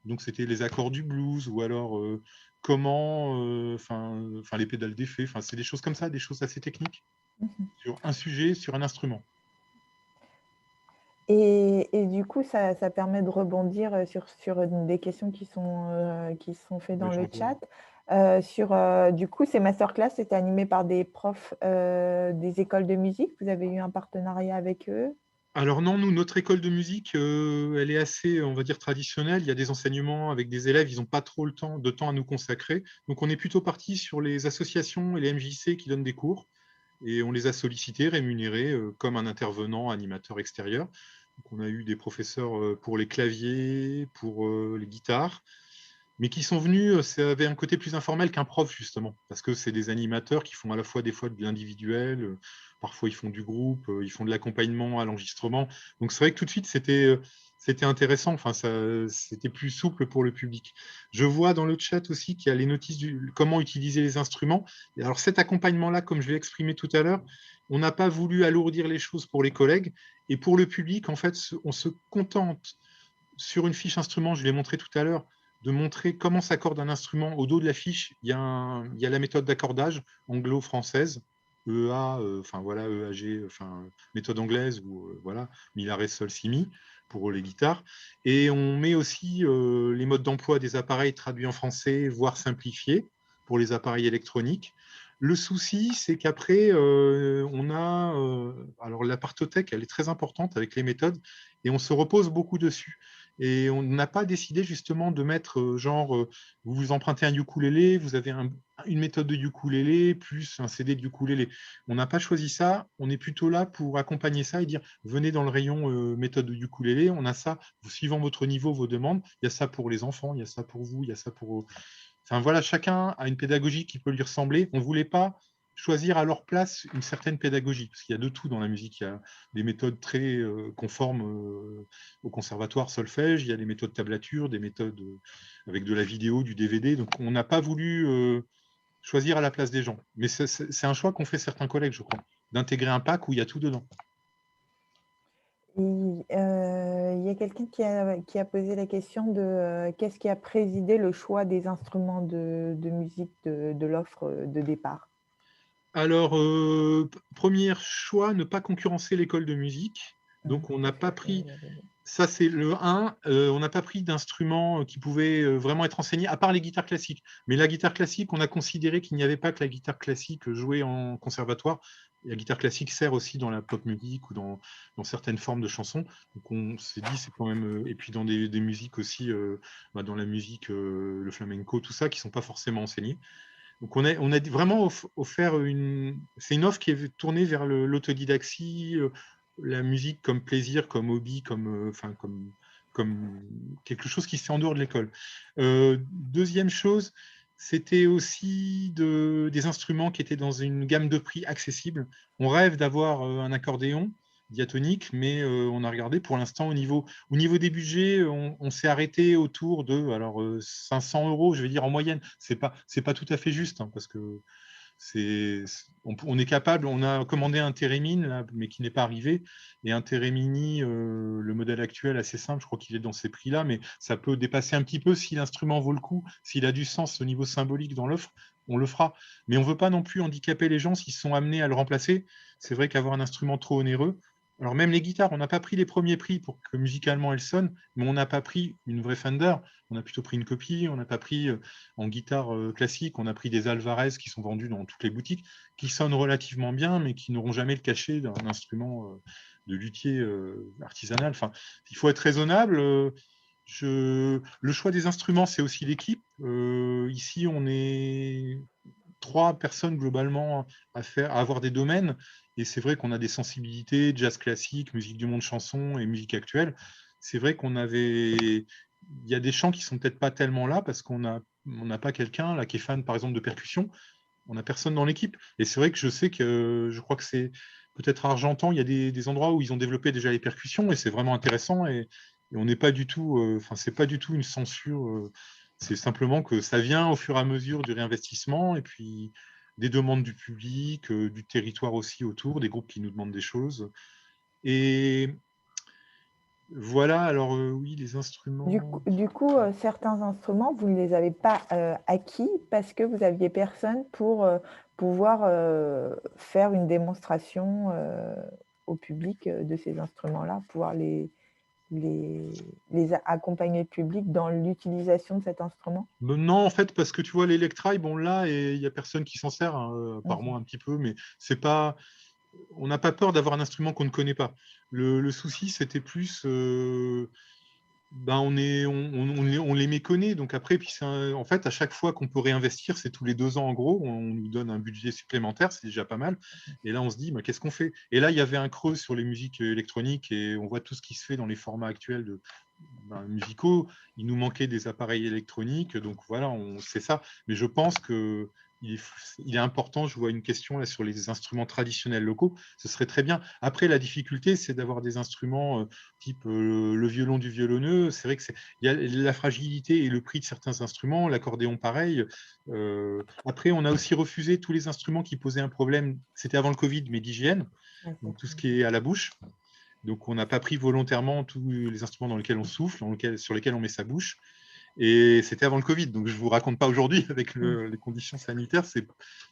Donc c'était les accords du blues, ou alors comment, enfin les pédales d'effet. Enfin, c'est des choses comme ça, des choses assez techniques sur un sujet, sur un instrument. Et du coup, ça permet de rebondir sur des questions qui sont faites Ouais, dans le j'en vois. chat. Du coup, ces masterclass étaient animés par des profs des écoles de musique. Vous avez eu un partenariat avec eux? Alors non, nous, notre école de musique, elle est assez, on va dire, traditionnelle. Il y a des enseignements avec des élèves, ils n'ont pas trop de temps à nous consacrer. Donc on est plutôt parti sur les associations et les MJC qui donnent des cours. Et on les a sollicités, rémunérés comme un intervenant animateur extérieur. Donc on a eu des professeurs pour les claviers, pour les guitares, mais qui sont venus, ça avait un côté plus informel qu'un prof, justement, parce que c'est des animateurs qui font à la fois des fois de l'individuel, parfois ils font du groupe, ils font de l'accompagnement à l'enregistrement. Donc c'est vrai que tout de suite, c'était intéressant, enfin, c'était plus souple pour le public. Je vois dans le chat aussi qu'il y a les notices comment utiliser les instruments. Et alors cet accompagnement-là, comme je l'ai exprimé tout à l'heure, on n'a pas voulu alourdir les choses pour les collègues, et pour le public, en fait, on se contente sur une fiche instrument, je l'ai montré tout à l'heure, de montrer comment s'accorde un instrument. Au dos de la fiche, il y a la méthode d'accordage anglo-française, EA, enfin voilà, EAG, enfin méthode anglaise, ou voilà, mi, la, ré, sol, si, mi, pour les guitares. Et on met aussi les modes d'emploi des appareils traduits en français, voire simplifiés, pour les appareils électroniques. Le souci, c'est qu'après, on a... alors la partothèque, elle est très importante avec les méthodes, et on se repose beaucoup dessus. Et on n'a pas décidé justement de mettre vous vous empruntez un ukulélé, vous avez une méthode de ukulélé plus un CD de ukulélé. On n'a pas choisi ça, on est plutôt là pour accompagner ça et dire venez dans le rayon méthode de ukulélé, on a ça, suivant votre niveau, vos demandes, il y a ça pour les enfants, il y a ça pour vous, il y a ça pour... Enfin voilà, chacun a une pédagogie qui peut lui ressembler. On ne voulait pas choisir à leur place une certaine pédagogie, parce qu'il y a de tout dans la musique. Il y a des méthodes très conformes au conservatoire solfège, il y a des méthodes tablature, des méthodes avec de la vidéo, du DVD. Donc on n'a pas voulu choisir à la place des gens. Mais c'est un choix qu'ont fait certains collègues, je crois, d'intégrer un pack où il y a tout dedans. Il y a quelqu'un qui a posé la question de qu'est-ce qui a présidé le choix des instruments de musique de l'offre de départ? Alors, premier choix, ne pas concurrencer l'école de musique. Donc, on n'a pas pris, ça c'est le 1, on n'a pas pris d'instruments qui pouvaient vraiment être enseignés, à part les guitares classiques. Mais la guitare classique, on a considéré qu'il n'y avait pas que la guitare classique jouée en conservatoire. La guitare classique sert aussi dans la pop music ou dans certaines formes de chansons. Donc, on s'est dit, c'est quand même... et puis dans des musiques aussi, dans la musique, le flamenco, tout ça, qui ne sont pas forcément enseignées. Donc on a vraiment offert c'est une offre qui est tournée vers l'autodidaxie, la musique comme plaisir, comme hobby, comme quelque chose qui se fait en dehors de l'école. Deuxième chose, c'était aussi des instruments qui étaient dans une gamme de prix accessible. On rêve d'avoir un accordéon diatonique, mais on a regardé pour l'instant au niveau des budgets, on s'est arrêté autour de 500 €, je vais dire en moyenne. C'est pas tout à fait juste, hein, parce que on est capable, on a commandé un Térémine, là, mais qui n'est pas arrivé, et un Térémini, le modèle actuel assez simple, je crois qu'il est dans ces prix-là, mais ça peut dépasser un petit peu si l'instrument vaut le coup, s'il a du sens au niveau symbolique dans l'offre, on le fera. Mais on ne veut pas non plus handicaper les gens s'ils sont amenés à le remplacer. C'est vrai qu'avoir un instrument trop onéreux, alors même les guitares, on n'a pas pris les premiers prix pour que musicalement elles sonnent, mais on n'a pas pris une vraie Fender, on a plutôt pris une copie, on n'a pas pris en guitare classique, on a pris des Alvarez qui sont vendus dans toutes les boutiques, qui sonnent relativement bien, mais qui n'auront jamais le cachet d'un instrument de luthier artisanal. Enfin, il faut être raisonnable. Le choix des instruments, c'est aussi l'équipe. Ici, on est 3 personnes globalement à avoir des domaines. Et c'est vrai qu'on a des sensibilités, jazz classique, musique du monde, chanson et musique actuelle. C'est vrai il y a des chants qui sont peut-être pas tellement là parce qu'on n'a pas quelqu'un là qui est fan, par exemple, de percussion. On n'a personne dans l'équipe. Et c'est vrai que je crois que c'est peut-être à Argentan, il y a des endroits où ils ont développé déjà les percussions et c'est vraiment intéressant. Et on n'est pas du tout, enfin, c'est pas du tout une censure. C'est simplement que ça vient au fur et à mesure du réinvestissement et puis des demandes du public, du territoire aussi autour, des groupes qui nous demandent des choses. Et voilà, alors oui, les instruments. Du coup, certains instruments, vous ne les avez pas acquis parce que vous n'aviez personne pour pouvoir faire une démonstration au public de ces instruments-là, pouvoir accompagner le public dans l'utilisation de cet instrument? Non, en fait, parce que tu vois, l'Electra, bon, là, et il n'y a personne qui s'en sert, hein, par moi un petit peu, mais c'est pas. On n'a pas peur d'avoir un instrument qu'on ne connaît pas. Le souci, c'était plus, ben on les méconnaît. Donc après, puis en fait, à chaque fois qu'on peut réinvestir, c'est tous les 2 ans en gros, on nous donne un budget supplémentaire, c'est déjà pas mal. Et là, on se dit, qu'est-ce qu'on fait? Et là, il y avait un creux sur les musiques électroniques et on voit tout ce qui se fait dans les formats actuels musicaux. Il nous manquait des appareils électroniques, donc voilà, c'est ça. Mais je pense que il est important, je vois une question là sur les instruments traditionnels locaux, ce serait très bien. Après, la difficulté, c'est d'avoir des instruments type le violon du violonneux. C'est vrai que il y a la fragilité et le prix de certains instruments, l'accordéon pareil. Après, on a aussi refusé tous les instruments qui posaient un problème, c'était avant le Covid, mais d'hygiène, donc tout ce qui est à la bouche. Donc, on n'a pas pris volontairement tous les instruments dans lesquels on souffle, sur lesquels on met sa bouche. Et c'était avant le Covid, donc je ne vous raconte pas aujourd'hui avec les conditions sanitaires,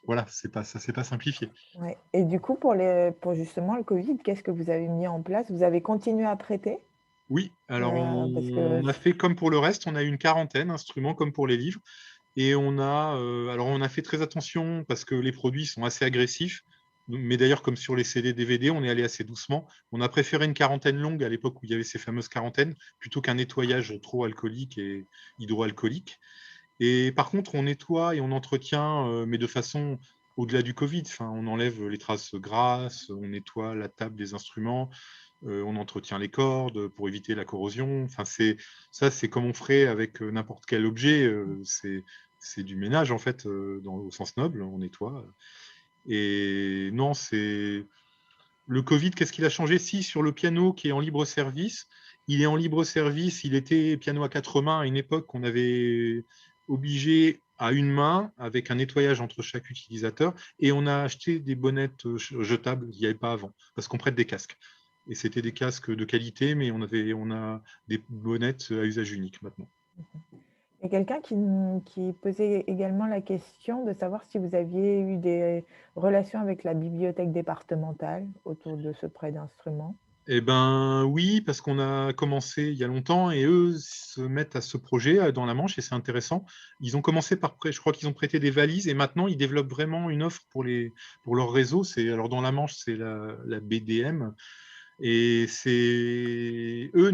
voilà, ça s'est pas simplifié. Ouais. Et du coup, pour justement le Covid, qu'est-ce que vous avez mis en place? Vous avez continué à prêter? Oui, alors Parce que on a fait comme pour le reste, on a eu une quarantaine d'instruments comme pour les livres. Et alors on a fait très attention parce que les produits sont assez agressifs. Mais d'ailleurs, comme sur les CD, DVD, on est allé assez doucement. On a préféré une quarantaine longue à l'époque où il y avait ces fameuses quarantaines, plutôt qu'un nettoyage trop alcoolique et hydroalcoolique. Et par contre, on nettoie et on entretient, mais de façon au-delà du Covid. Enfin, on enlève les traces grasses, on nettoie la table des instruments, on entretient les cordes pour éviter la corrosion. Enfin, c'est comme on ferait avec n'importe quel objet. C'est du ménage en fait, au sens noble. On nettoie. Et non, c'est le Covid. Qu'est-ce qu'il a changé? Si sur le piano qui est en libre service, il est en libre service. Il était piano à 4 mains à une époque qu'on avait obligé à une main avec un nettoyage entre chaque utilisateur. Et on a acheté des bonnettes jetables. Il n'y avait pas avant parce qu'on prête des casques. Et c'était des casques de qualité, mais on a des bonnettes à usage unique maintenant. il y a quelqu'un qui posait également la question de savoir si vous aviez eu des relations avec la bibliothèque départementale autour de ce prêt d'instruments. Eh ben oui, parce qu'on a commencé il y a longtemps et eux se mettent à ce projet dans la Manche et c'est intéressant. Ils ont commencé je crois qu'ils ont prêté des valises et maintenant ils développent vraiment une offre pour leur réseau. Alors dans la Manche, c'est la BDM et eux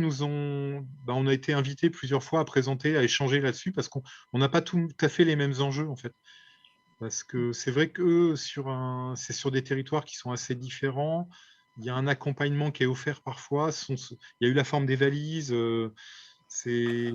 on a été invités plusieurs fois à présenter, à échanger là-dessus parce qu'on n'a pas tout à fait les mêmes enjeux en fait. Parce que c'est vrai que c'est sur des territoires qui sont assez différents. Il y a un accompagnement qui est offert parfois. Il y a eu la forme des valises. C'est,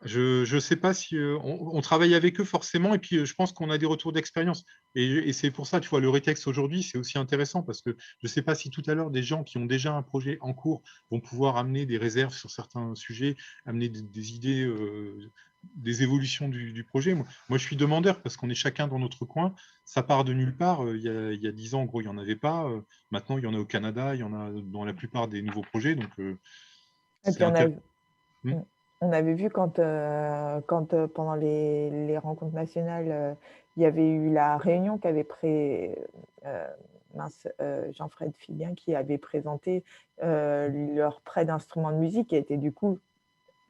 je ne sais pas si on travaille avec eux forcément. Et puis, je pense qu'on a des retours d'expérience. Et c'est pour ça, tu vois, le rétexte aujourd'hui, c'est aussi intéressant parce que je ne sais pas si tout à l'heure, des gens qui ont déjà un projet en cours vont pouvoir amener des réserves sur certains sujets, amener des idées, des évolutions du projet. Moi, je suis demandeur parce qu'on est chacun dans notre coin. Ça part de nulle part. Il y a 10 ans, en gros, il n'y en avait pas. Maintenant, il y en a au Canada, il y en a dans la plupart des nouveaux projets. Donc, Et c'est puis intéressant. on avait vu quand pendant les rencontres nationales, il y avait eu la Réunion qui avait Jean-Fred Filien qui avait présenté leur prêt d'instruments de musique qui était du coup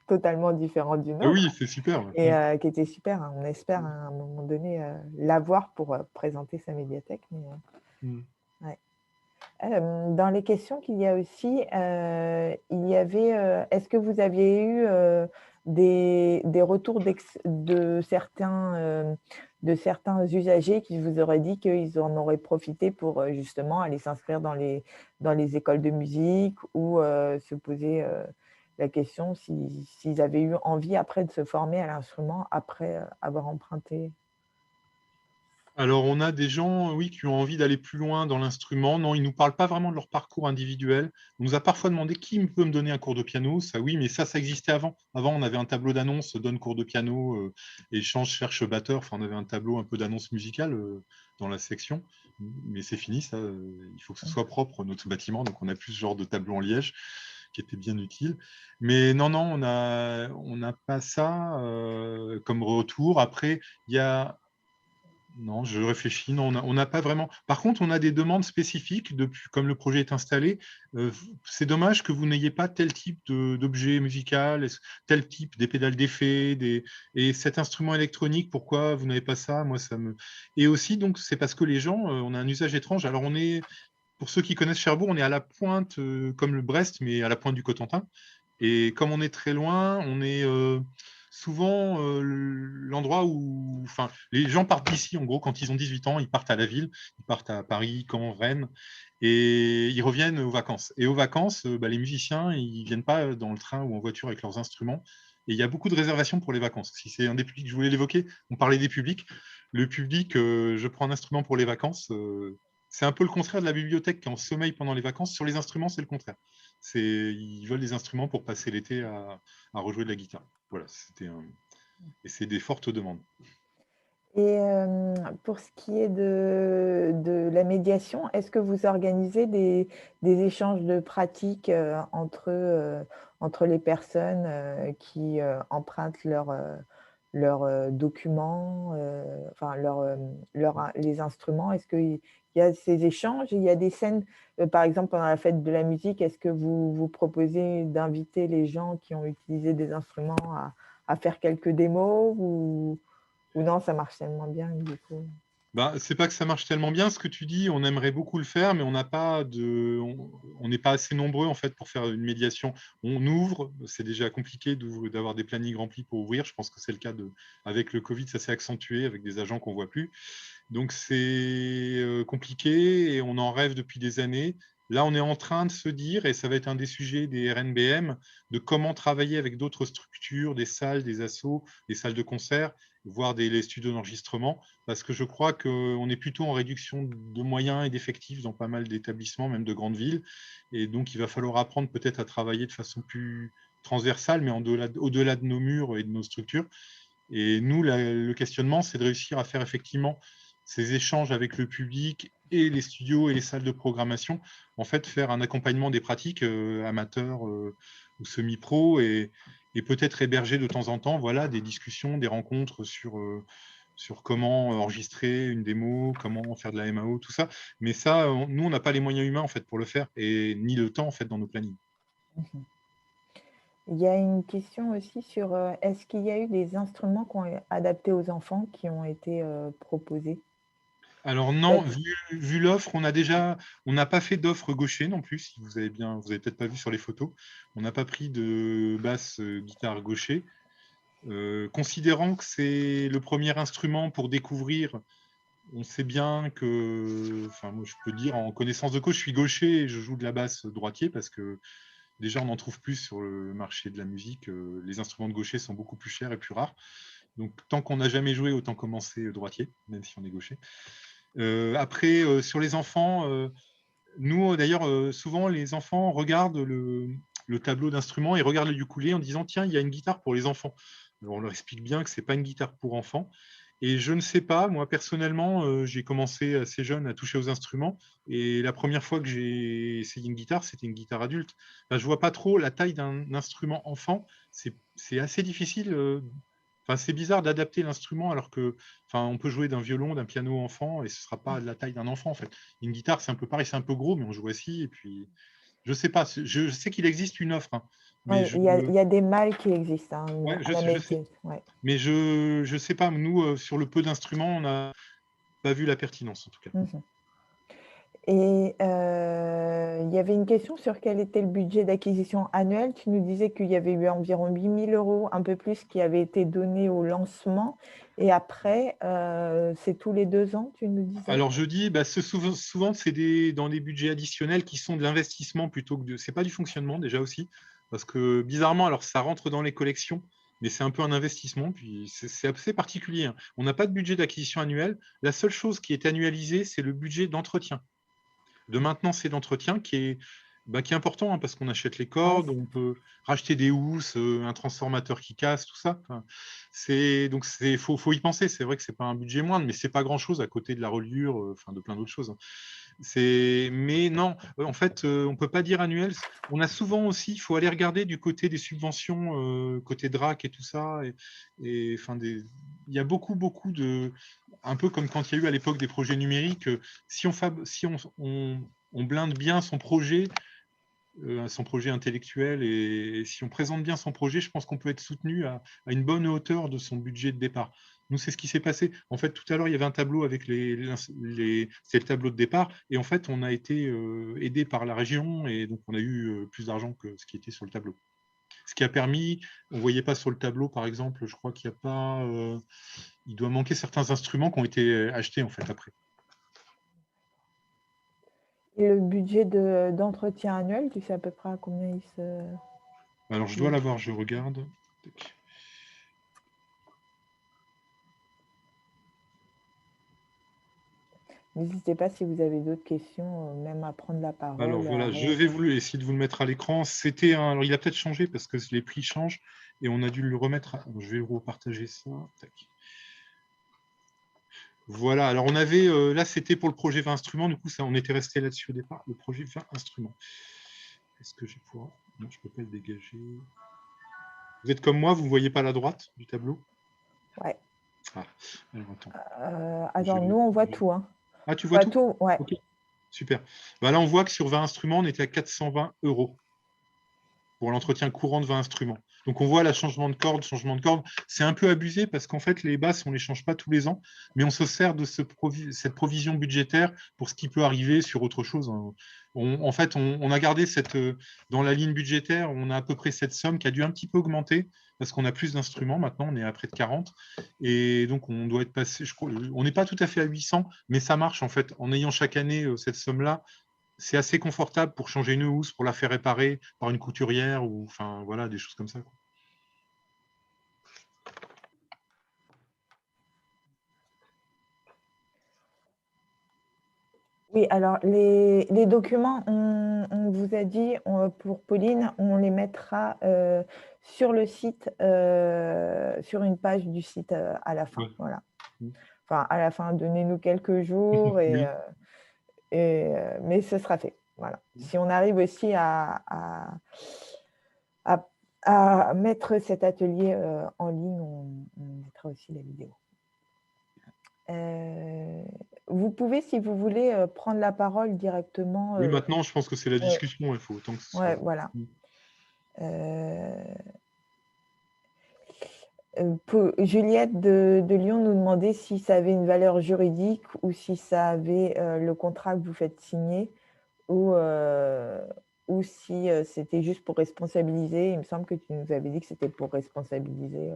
totalement différent du Oui, nôtre c'est super. et qui était super, hein. On espère à un moment donné l'avoir pour présenter sa médiathèque. Mais, ouais. Dans les questions qu'il y a aussi, il y avait, est-ce que vous aviez eu, des retours de certains usagers qui vous auraient dit qu'ils en auraient profité pour, justement aller s'inscrire dans les écoles de musique ou, se poser, la question s'ils avaient eu envie après de se former à l'instrument après, avoir emprunté? Alors, on a des gens, oui, qui ont envie d'aller plus loin dans l'instrument. Non, ils ne nous parlent pas vraiment de leur parcours individuel. On nous a parfois demandé qui peut me donner un cours de piano. Ça, oui, mais ça existait avant. Avant, on avait un tableau d'annonce, donne cours de piano, échange, cherche batteur. Enfin, on avait un tableau un peu d'annonce musicale dans la section. Mais c'est fini, ça. Il faut que ce soit propre, notre bâtiment. Donc, on n'a plus ce genre de tableau en liège qui était bien utile. Mais non, non, on n'a pas ça comme retour. Après, il y a non, je réfléchis. Non, on n'a pas vraiment. Par contre, on a des demandes spécifiques depuis, comme le projet est installé. C'est dommage que vous n'ayez pas tel type d'objet musical, tel type des pédales d'effet, et cet instrument électronique. Pourquoi vous n'avez pas ça? Moi, ça me. Et aussi, donc, c'est parce que les gens, on a un usage étrange. Alors, on est, pour ceux qui connaissent Cherbourg, on est à la pointe, comme le Brest, mais à la pointe du Cotentin. Et comme on est très loin, on est souvent l'endroit où, enfin, les gens partent d'ici, en gros, quand ils ont 18 ans, ils partent à la ville, ils partent à Paris, Caen, Rennes, et ils reviennent aux vacances. Et aux vacances, les musiciens, ils viennent pas dans le train ou en voiture avec leurs instruments. Et il y a beaucoup de réservations pour les vacances. Si c'est un des publics, je voulais l'évoquer, on parlait des publics. Le public, je prends un instrument pour les vacances. C'est un peu le contraire de la bibliothèque qui est en sommeil pendant les vacances. Sur les instruments, c'est le contraire. Ils veulent des instruments pour passer l'été à rejouer de la guitare. Voilà, et c'est des fortes demandes. Et pour ce qui est de la médiation, est-ce que vous organisez des échanges de pratiques, entre les personnes, qui, empruntent leurs documents, enfin les instruments? Est-ce qu'il y a ces échanges? Il y a des scènes, par exemple pendant la fête de la musique, est-ce que vous proposez d'inviter les gens qui ont utilisé des instruments à faire quelques démos ou non, ça marche tellement bien du coup? C'est pas que ça marche tellement bien, ce que tu dis, on aimerait beaucoup le faire, mais on n'est pas assez nombreux en fait pour faire une médiation. On ouvre, c'est déjà compliqué d'avoir des plannings remplis pour ouvrir. Je pense que c'est le cas avec le Covid, ça s'est accentué avec des agents qu'on voit plus. Donc c'est compliqué et on en rêve depuis des années. Là, on est en train de se dire, et ça va être un des sujets des RNBM, de comment travailler avec d'autres structures, des salles, des assos, des salles de concert, voire les studios d'enregistrement, parce que je crois qu'on est plutôt en réduction de moyens et d'effectifs dans pas mal d'établissements, même de grandes villes. Et donc, il va falloir apprendre peut-être à travailler de façon plus transversale, mais au-delà de nos murs et de nos structures. Et nous, le questionnement, c'est de réussir à faire effectivement ces échanges avec le public et les studios et les salles de programmation, en fait, faire un accompagnement des pratiques amateurs ou semi-pro et peut-être héberger de temps en temps voilà, des discussions, des rencontres sur comment enregistrer une démo, comment faire de la MAO, tout ça. Mais ça, nous, on n'a pas les moyens humains en fait, pour le faire et ni le temps en fait, dans nos plannings. Mmh. Il y a une question aussi sur, est-ce qu'il y a eu des instruments qui ont adaptés aux enfants qui ont été, proposés? Alors non, Peut-être vu l'offre, on n'a pas fait d'offre gaucher non plus, si vous avez peut-être pas vu sur les photos. On n'a pas pris de basse guitare gaucher. Considérant que c'est le premier instrument pour découvrir, on sait bien que, enfin moi je peux dire en connaissance de cause, je suis gaucher et je joue de la basse droitier parce que déjà on en trouve plus sur le marché de la musique. Les instruments de gaucher sont beaucoup plus chers et plus rares. Donc tant qu'on n'a jamais joué, autant commencer droitier, même si on est gaucher. Après, sur les enfants, nous, d'ailleurs, souvent, les enfants regardent le tableau d'instruments et regardent le ukulélé en disant, tiens, il y a une guitare pour les enfants. Alors, on leur explique bien que ce n'est pas une guitare pour enfants. Et je ne sais pas, moi, personnellement, j'ai commencé assez jeune à toucher aux instruments. Et la première fois que j'ai essayé une guitare, c'était une guitare adulte. Enfin, je ne vois pas trop la taille d'un instrument enfant. C'est assez difficile. Enfin, c'est bizarre d'adapter l'instrument alors que, enfin, on peut jouer d'un violon, d'un piano enfant et ce ne sera pas de la taille d'un enfant en fait. Une guitare, c'est un peu pareil, c'est un peu gros, mais on joue assis et puis, je sais pas. Je sais qu'il existe une offre, hein, mais ouais, il y a des mâles qui existent, hein, ouais, en je sais, Amérique, ouais. mais je sais pas. Nous, sur le peu d'instruments, on n'a pas vu la pertinence en tout cas. Mmh. Et il y avait une question sur quel était le budget d'acquisition annuel. Tu nous disais qu'il y avait eu environ 8 000 €, un peu plus, qui avait été donné au lancement. Et après, c'est tous les 2 ans, tu nous disais? Alors, je dis, souvent c'est dans des budgets additionnels qui sont de l'investissement plutôt que de… C'est pas du fonctionnement déjà aussi, parce que bizarrement, alors ça rentre dans les collections, mais c'est un peu un investissement, puis c'est assez particulier, hein. On n'a pas de budget d'acquisition annuel. La seule chose qui est annualisée, c'est le budget d'entretien, de maintenance et d'entretien qui est important, hein, parce qu'on achète les cordes, on peut racheter des housses, un transformateur qui casse, tout ça. Enfin, donc, faut y penser. C'est vrai que c'est pas un budget moindre, mais c'est pas grand-chose à côté de la reliure, enfin, de plein d'autres choses, hein. Mais non, en fait, on peut pas dire annuel. On a souvent aussi, il faut aller regarder du côté des subventions, côté DRAC et tout ça. Enfin, il y a beaucoup de… Un peu comme quand il y a eu à l'époque des projets numériques, si on blinde bien son projet intellectuel, et si on présente bien son projet, je pense qu'on peut être soutenu à une bonne hauteur de son budget de départ. Nous, c'est ce qui s'est passé. En fait, tout à l'heure, il y avait un tableau avec c'est le tableau de départ, et en fait, on a été aidé par la région, et donc on a eu plus d'argent que ce qui était sur le tableau. Ce qui a permis, on ne voyait pas sur le tableau, par exemple, je crois qu'il n'y a pas… il doit manquer certains instruments qui ont été achetés, en fait, après. Et le budget d'entretien annuel, tu sais à peu près à combien il se… Alors, je dois l'avoir, je regarde. N'hésitez pas si vous avez d'autres questions, même à prendre la parole. Alors voilà, je vais essayer de vous le mettre à l'écran. Alors il a peut-être changé parce que les prix changent et on a dû le remettre. Je vais vous partager ça. Tac. Voilà, alors on avait, là c'était pour le projet 20 instruments, du coup on était resté là-dessus au départ, le projet 20 instruments. Est-ce que je vais pouvoir… Non, je ne peux pas le dégager. Vous êtes comme moi, vous ne voyez pas la droite du tableau? Ouais. Ah, alors attends. Attends, nous on voit tout, hein. Ah, tu vois tout? Tout, ouais. Ok, super. Là on voit que sur 20 instruments, on était à 420 € pour l'entretien courant de 20 instruments. Donc, on voit le changement de corde. C'est un peu abusé parce qu'en fait, les basses, on ne les change pas tous les ans, mais on se sert de cette provision budgétaire pour ce qui peut arriver sur autre chose. En fait, on a gardé dans la ligne budgétaire, on a à peu près cette somme qui a dû un petit peu augmenter parce qu'on a plus d'instruments. Maintenant, on est à près de 40. Et donc, on doit être passé, je crois, on n'est pas tout à fait à 800, mais ça marche en fait. En ayant chaque année cette somme-là, c'est assez confortable pour changer une housse, pour la faire réparer par une couturière, ou enfin voilà, des choses comme ça, quoi. Oui, alors les documents, on vous a dit, pour Pauline, on les mettra sur le site, sur une page du site à la fin. Ouais. Voilà. Enfin, à la fin, donnez-nous quelques jours, Oui. mais ce sera fait. Voilà. Si on arrive aussi à mettre cet atelier en ligne, on mettra aussi la vidéo. Vous pouvez, si vous voulez, prendre la parole directement. Oui, maintenant, je pense que c'est la discussion. Il faut autant que ce soit… Ouais, voilà. Juliette de Lyon nous demandait si ça avait une valeur juridique ou si ça avait le contrat que vous faites signer, ou si c'était juste pour responsabiliser. Il me semble que tu nous avais dit que c'était pour responsabiliser.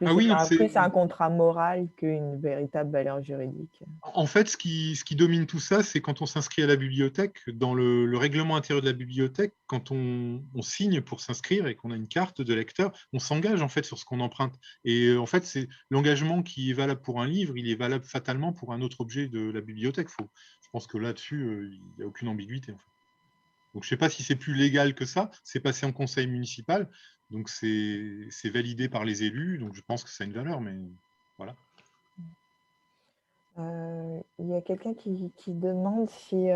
Ah oui, Plus un contrat moral qu'une véritable valeur juridique. en fait, ce qui domine tout ça, c'est quand on s'inscrit à la bibliothèque, dans le règlement intérieur de la bibliothèque, quand on signe pour s'inscrire et qu'on a une carte de lecteur, on s'engage en fait sur ce qu'on emprunte. Et en fait, c'est l'engagement qui est valable pour un livre, il est valable fatalement pour un autre objet de la bibliothèque. Je pense que là-dessus, il n'y a aucune ambiguïté, en fait. Donc, je ne sais pas si c'est plus légal que ça. C'est passé en conseil municipal, donc c'est validé par les élus. Donc, je pense que ça a une valeur, mais voilà. Il y a quelqu'un qui demande si…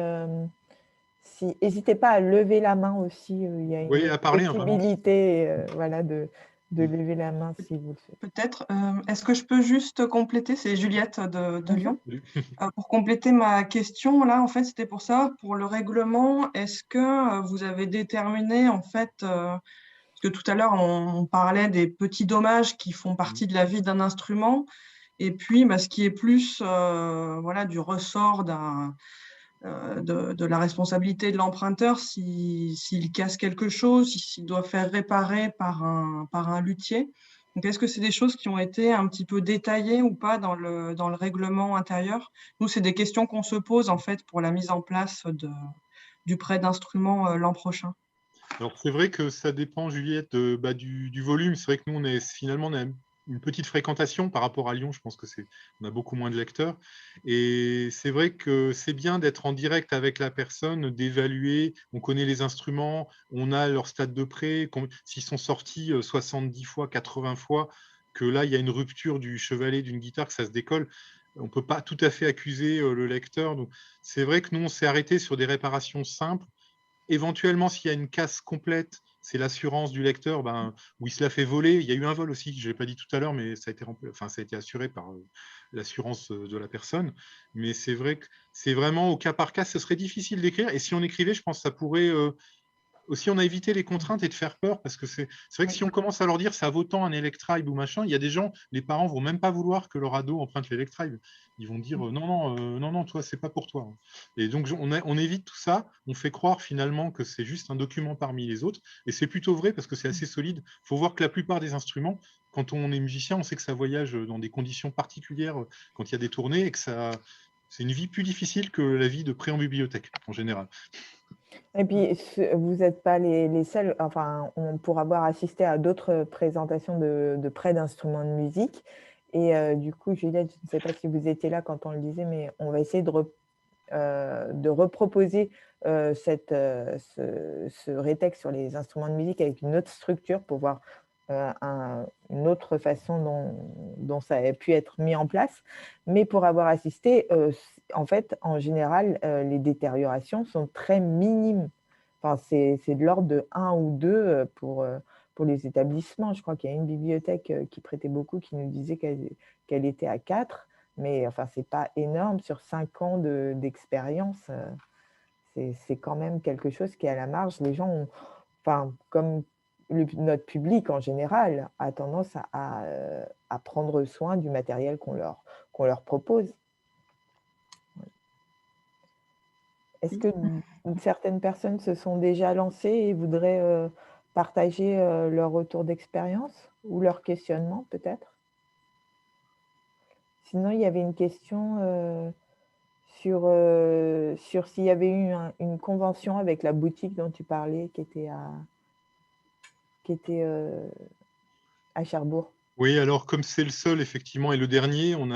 N'hésitez pas à lever la main aussi. Il y a Oui, une à parler, hein, vraiment. possibilité voilà, de lever la main si vous le faites. Peut-être. Est-ce que je peux juste compléter? C'est Juliette de Lyon. Pour compléter ma question, là, en fait, c'était pour ça, pour le règlement, est-ce que vous avez déterminé, en fait, parce que tout à l'heure, on parlait des petits dommages qui font partie de la vie d'un instrument, et puis ce qui est plus voilà, du ressort de la responsabilité de l'emprunteur s'il casse quelque chose, s'il doit faire réparer par un luthier. Donc, est-ce que c'est des choses qui ont été un petit peu détaillées ou pas dans le règlement intérieur? Nous, c'est des questions qu'on se pose en fait pour la mise en place du prêt d'instruments l'an prochain. Alors, c'est vrai que ça dépend, Juliette, du volume. C'est vrai que nous, finalement, on a une petite fréquentation par rapport à Lyon. Je pense on a beaucoup moins de lecteurs. Et c'est vrai que c'est bien d'être en direct avec la personne, d'évaluer. On connaît les instruments, on a leur stade de prêt. S'ils sont sortis 70 fois, 80 fois, que là, il y a une rupture du chevalet d'une guitare, que ça se décolle, on ne peut pas tout à fait accuser le lecteur. Donc, c'est vrai que nous, on s'est arrêté sur des réparations simples. Éventuellement, s'il y a une casse complète, c'est l'assurance du lecteur où il se la fait voler. Il y a eu un vol aussi, je n'ai pas dit tout à l'heure, mais ça a été assuré par l'assurance de la personne. Mais c'est vrai que c'est vraiment au cas par cas, ce serait difficile d'écrire. Et si on écrivait, je pense que ça pourrait aussi, on a évité les contraintes et de faire peur, parce que c'est vrai que si on commence à leur dire ça vaut tant un Electribe ou machin, il y a des gens, les parents vont même pas vouloir que leur ado emprunte l'Electribe. Ils vont dire non, toi, c'est pas pour toi. Et donc, on évite tout ça. On fait croire finalement que c'est juste un document parmi les autres. Et c'est plutôt vrai parce que c'est assez solide. Il faut voir que la plupart des instruments, quand on est musicien, on sait que ça voyage dans des conditions particulières quand il y a des tournées et que c'est une vie plus difficile que la vie de prêt en bibliothèque en général. Et puis, vous n'êtes pas les seuls, enfin, pour avoir assisté à d'autres présentations de prêt d'instruments de musique. Et du coup, Juliette, je ne sais pas si vous étiez là quand on le disait, mais on va essayer de reproposer ce rétexte sur les instruments de musique avec une autre structure pour voir une autre façon dont ça a pu être mis en place. Mais pour avoir assisté, en fait, en général, les détériorations sont très minimes. Enfin, c'est de l'ordre de 1 ou 2 pour les établissements. Je crois qu'il y a une bibliothèque qui prêtait beaucoup, qui nous disait qu'elle était à 4. Mais enfin, ce n'est pas énorme sur 5 ans d'expérience. C'est quand même quelque chose qui est à la marge. Les gens ont, enfin, comme notre public en général, a tendance à prendre soin du matériel qu'on leur propose. Est-ce que certaines personnes se sont déjà lancées et voudraient partager leur retour d'expérience ou leur questionnement peut-être? Sinon, il y avait une question sur s'il y avait eu une convention avec la boutique dont tu parlais qui était à Cherbourg. Oui, alors comme c'est le seul, effectivement, et le dernier, on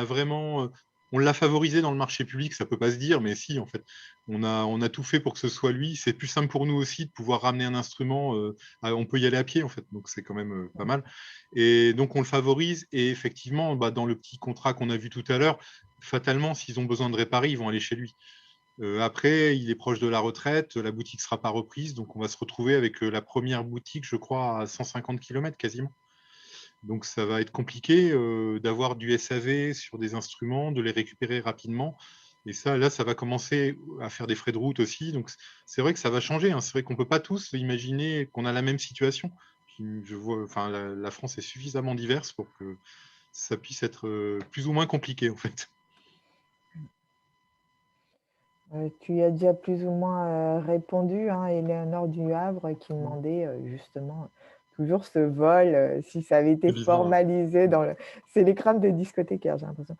l'a favorisé dans le marché public, ça ne peut pas se dire, mais si, en fait, on a tout fait pour que ce soit lui. C'est plus simple pour nous aussi de pouvoir ramener un instrument, on peut y aller à pied, en fait, donc c'est quand même pas mal. Et donc, on le favorise, et effectivement, dans le petit contrat qu'on a vu tout à l'heure, fatalement, s'ils ont besoin de réparer, ils vont aller chez lui. Après, il est proche de la retraite, la boutique ne sera pas reprise, donc on va se retrouver avec la première boutique, je crois, à 150 km quasiment. Donc, ça va être compliqué d'avoir du SAV sur des instruments, de les récupérer rapidement. Et ça, là, ça va commencer à faire des frais de route aussi. Donc, c'est vrai que ça va changer. Hein. C'est vrai qu'on ne peut pas tous imaginer qu'on a la même situation. Je vois, enfin, la France est suffisamment diverse pour que ça puisse être plus ou moins compliqué, en fait. Tu y as déjà plus ou moins répondu, hein, Éléonore du Havre qui demandait justement toujours ce vol, si ça avait été bizarre, formalisé dans le… C'est les craintes des discothécaires, j'ai l'impression.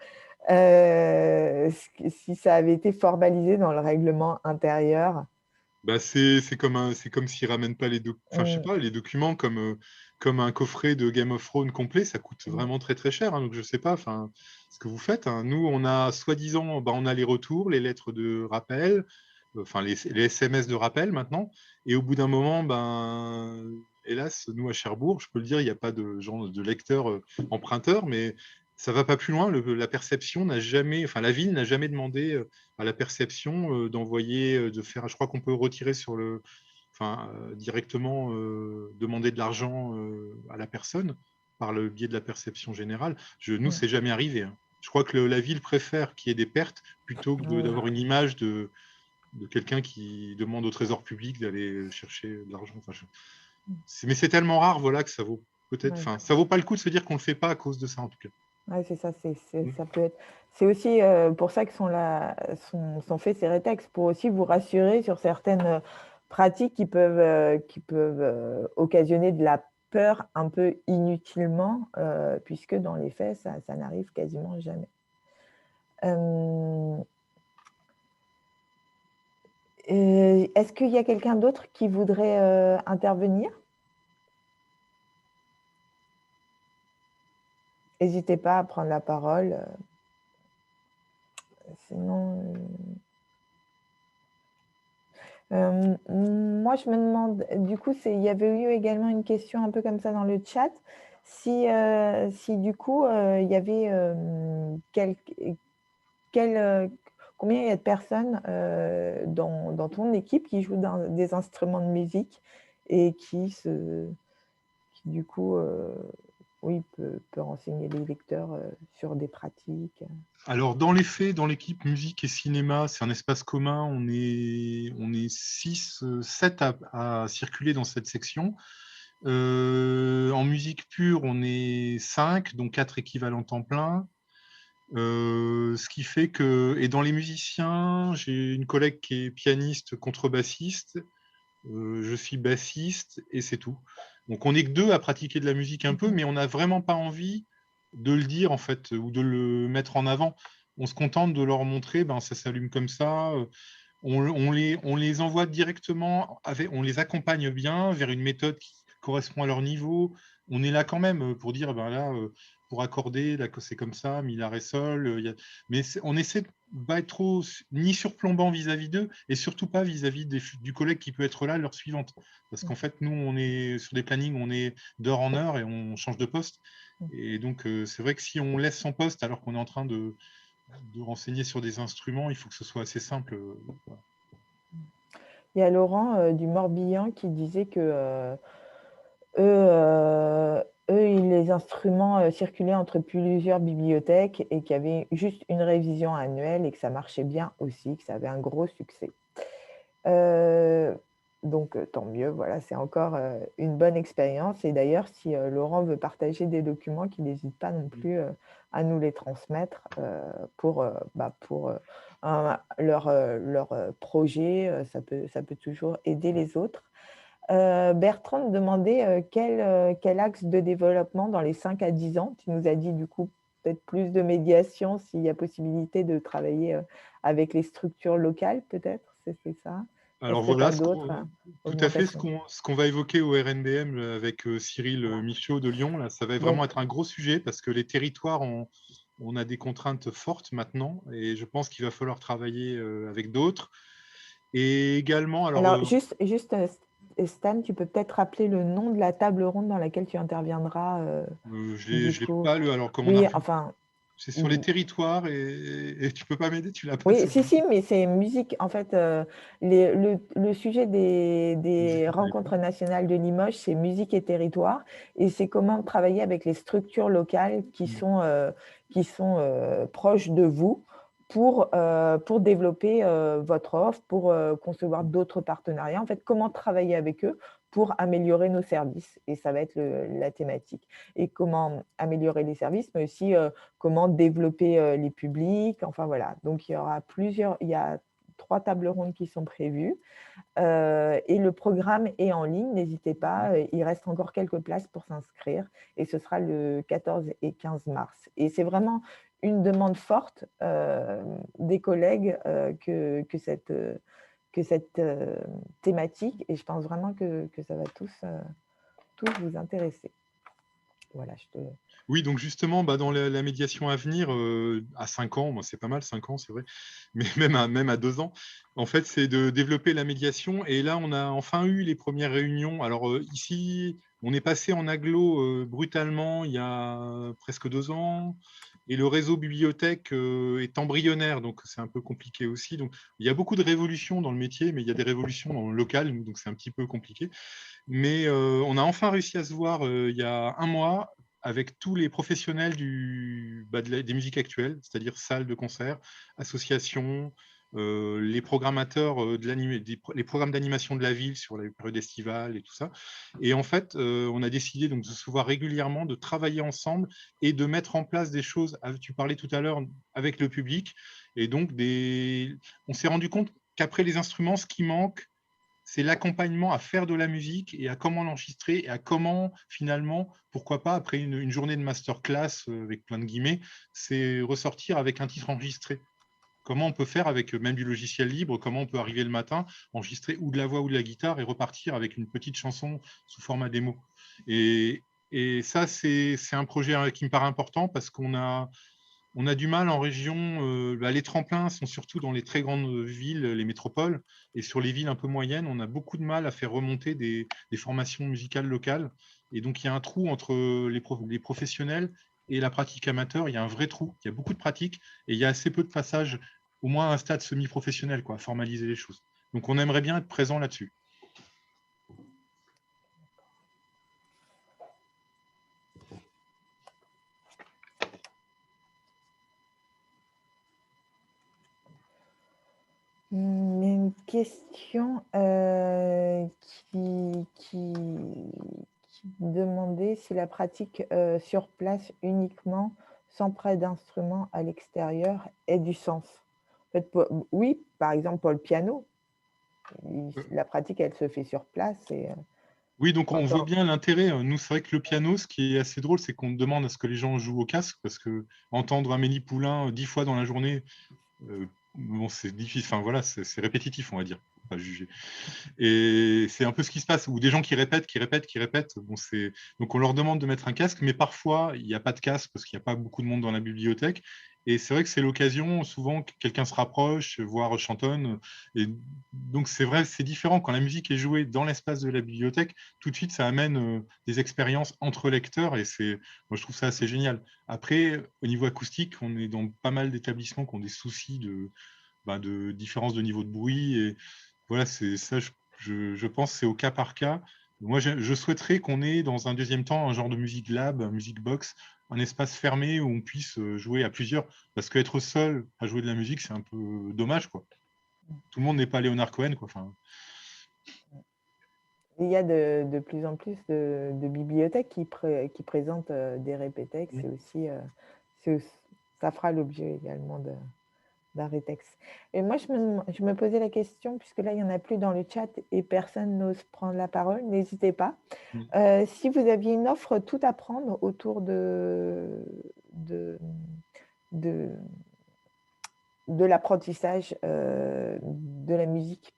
Si ça avait été formalisé dans le règlement intérieur. C'est comme s'ils ne ramènent pas enfin, je sais pas, les documents comme un coffret de Game of Thrones complet, ça coûte vraiment très très cher. Hein, donc je ne sais pas enfin, ce que vous faites. Hein. Nous, on a soi-disant, on a les retours, les lettres de rappel, enfin les SMS de rappel maintenant. Et au bout d'un moment, hélas, nous à Cherbourg, je peux le dire, il n'y a pas de genre de lecteur emprunteur, mais ça ne va pas plus loin. La perception n'a jamais, enfin la ville n'a jamais demandé à la perception d'envoyer, de faire. Je crois qu'on peut retirer sur directement demander de l'argent à la personne par le biais de la perception générale. Nous, c'est jamais arrivé. Hein. Je crois que la ville préfère qu'il y ait des pertes plutôt que d'avoir une image de quelqu'un qui demande au trésor public d'aller chercher de l'argent. Enfin, mais c'est tellement rare, voilà, que ça vaut peut-être. Enfin, ça vaut pas le coup de se dire qu'on le fait pas à cause de ça, en tout cas. Ouais, c'est ça, ça peut être. C'est aussi pour ça que sont faits ces rétextes, pour aussi vous rassurer sur certaines pratiques qui peuvent occasionner de la peur un peu inutilement, puisque dans les faits, ça n'arrive quasiment jamais. Euh, Est-ce qu'il y a quelqu'un d'autre qui voudrait intervenir? N'hésitez pas à prendre la parole. Sinon, moi, je me demande, du coup, il y avait eu également une question un peu comme ça dans le chat, si du coup, il y avait quel, combien il y a de personnes dans ton équipe qui jouent des instruments de musique et qui du coup, oui, peut renseigner les lecteurs sur des pratiques. Alors, dans les faits, dans l'équipe musique et cinéma, c'est un espace commun. On est 6, 7 à circuler dans cette section. En musique pure, on est 5, donc 4 équivalents temps plein. Ce qui fait que, et dans les musiciens, j'ai une collègue qui est pianiste, contrebassiste, je suis bassiste et c'est tout. Donc on n'est que 2 à pratiquer de la musique un peu, mais on n'a vraiment pas envie de le dire en fait, ou de le mettre en avant. On se contente de leur montrer, ben, ça s'allume comme ça. On les envoie directement, on les accompagne bien vers une méthode qui correspond à leur niveau. On est là quand même pour dire, ben là, pour accorder, là, c'est comme ça, mi, la, ré, sol. Mais on essaie de ne pas être trop ni surplombant vis-à-vis d'eux et surtout pas vis-à-vis du collègue qui peut être là l'heure suivante. Parce qu'en fait, nous, on est sur des plannings, on est d'heure en heure et on change de poste. Et donc, c'est vrai que si on laisse son poste alors qu'on est en train de renseigner sur des instruments, il faut que ce soit assez simple. Voilà. Il y a Laurent du Morbihan qui disait que les instruments circulaient entre plusieurs bibliothèques et qu'il y avait juste une révision annuelle et que ça marchait bien aussi, que ça avait un gros succès. Donc, tant mieux, voilà, c'est encore une bonne expérience. Et d'ailleurs, si Laurent veut partager des documents, qu'il n'hésite pas non plus à nous les transmettre pour leur projet. Ça peut toujours aider les autres. Bertrand me demandait quel axe de développement dans les 5 à 10 ans. Tu nous as dit du coup peut-être plus de médiation s'il y a possibilité de travailler avec les structures locales, peut-être, c'est ça? Alors Est-ce que tu voilà, as d'autres tout à fait augmentations? ce qu'on va évoquer au RNBM avec Cyril Michaud de Lyon. Là, ça va vraiment Donc, être un gros sujet parce que les territoires, on a des contraintes fortes maintenant et je pense qu'il va falloir travailler avec d'autres. Et également, alors juste Stan, tu peux peut-être rappeler le nom de la table ronde dans laquelle tu interviendras du je l'ai coup. pas lu. Alors, comme on a Oui, plus, enfin, c'est sur les territoires et tu peux pas m'aider, tu l'as pas oui, sous les si, mais c'est musique. En fait, le sujet des musiques et rencontres territoires. nationales de Limoges, c'est musique et territoire. Et c'est comment travailler avec les structures locales qui sont proches de vous pour développer votre offre, pour concevoir d'autres partenariats. En fait, comment travailler avec eux pour améliorer nos services. Et ça va être la thématique. Et comment améliorer les services, mais aussi comment développer les publics. Enfin voilà, donc il y a 3 tables rondes qui sont prévues et le programme est en ligne, n'hésitez pas, il reste encore quelques places pour s'inscrire et ce sera le 14 et 15 mars. Et c'est vraiment une demande forte des collègues que cette thématique et je pense vraiment que ça va tous vous intéresser. Voilà, Oui, donc justement, bah, dans la médiation à venir, à 5 ans, moi c'est pas mal, 5 ans, c'est vrai, mais même à 2 ans, en fait, c'est de développer la médiation. Et là, on a enfin eu les premières réunions. Alors ici, on est passé en agglo brutalement il y a presque 2 ans, et le réseau bibliothèque est embryonnaire, donc c'est un peu compliqué aussi. Donc il y a beaucoup de révolutions dans le métier, mais il y a des révolutions dans le local, donc c'est un petit peu compliqué. Mais on a enfin réussi à se voir il y a un mois avec tous les professionnels des musiques actuelles, c'est-à-dire salles de concert, associations, les programmateurs les programmes d'animation de la ville sur la période estivale et tout ça. Et en fait, on a décidé donc de se voir régulièrement, de travailler ensemble et de mettre en place des choses. Tu parlais tout à l'heure avec le public. Et donc, on s'est rendu compte qu'après les instruments, ce qui manque, c'est l'accompagnement à faire de la musique et à comment l'enregistrer et à comment, finalement, pourquoi pas, après une journée de masterclass, avec plein de guillemets, c'est ressortir avec un titre enregistré. Comment on peut faire avec même du logiciel libre, comment on peut arriver le matin, enregistrer ou de la voix ou de la guitare et repartir avec une petite chanson sous format démo. Et ça, c'est un projet qui me paraît important parce qu'on a du mal en région. Les tremplins sont surtout dans les très grandes villes, les métropoles, et sur les villes un peu moyennes, on a beaucoup de mal à faire remonter des formations musicales locales. Et donc, il y a un trou entre les professionnels et la pratique amateur. Il y a un vrai trou. Il y a beaucoup de pratiques et il y a assez peu de passages, au moins à un stade semi-professionnel, quoi, à formaliser les choses. Donc, on aimerait bien être présent là-dessus. Il y a une question qui demandait si la pratique sur place uniquement, sans prêt d'instrument à l'extérieur, ait du sens. En fait, oui, par exemple, pour le piano, la pratique, elle se fait sur place. Oui, donc on voit bien l'intérêt. Nous, c'est vrai que le piano, ce qui est assez drôle, c'est qu'on demande à ce que les gens jouent au casque, parce que entendre Amélie Poulain 10 fois dans la journée, bon, c'est difficile. Enfin voilà, c'est répétitif, on va dire, pas juger. Et c'est un peu ce qui se passe, ou des gens qui répètent, qui répètent, qui répètent. Bon, donc on leur demande de mettre un casque, mais parfois il n'y a pas de casque parce qu'il n'y a pas beaucoup de monde dans la bibliothèque. Et c'est vrai que c'est l'occasion, souvent, que quelqu'un se rapproche, voire chantonne. Et donc c'est vrai, c'est différent. Quand la musique est jouée dans l'espace de la bibliothèque, tout de suite, ça amène des expériences entre lecteurs. Et moi, je trouve ça assez génial. Après, au niveau acoustique, on est dans pas mal d'établissements qui ont des soucis de différence de niveau de bruit. Et voilà, c'est ça, je pense que c'est au cas par cas. Moi, je souhaiterais qu'on ait dans un deuxième temps un genre de musique lab, un music box, un espace fermé où on puisse jouer à plusieurs. Parce qu'être seul à jouer de la musique, c'est un peu dommage, quoi. Tout le monde n'est pas Leonard Cohen, quoi. Enfin... Il y a de plus en plus de bibliothèques qui présentent des répétex. Oui. Ça fera l'objet également d'un rétex. Et moi, je me posais la question, puisque là, il n'y en a plus dans le chat et personne n'ose prendre la parole, n'hésitez pas. Si vous aviez une offre tout à prendre autour de l'apprentissage de la musique.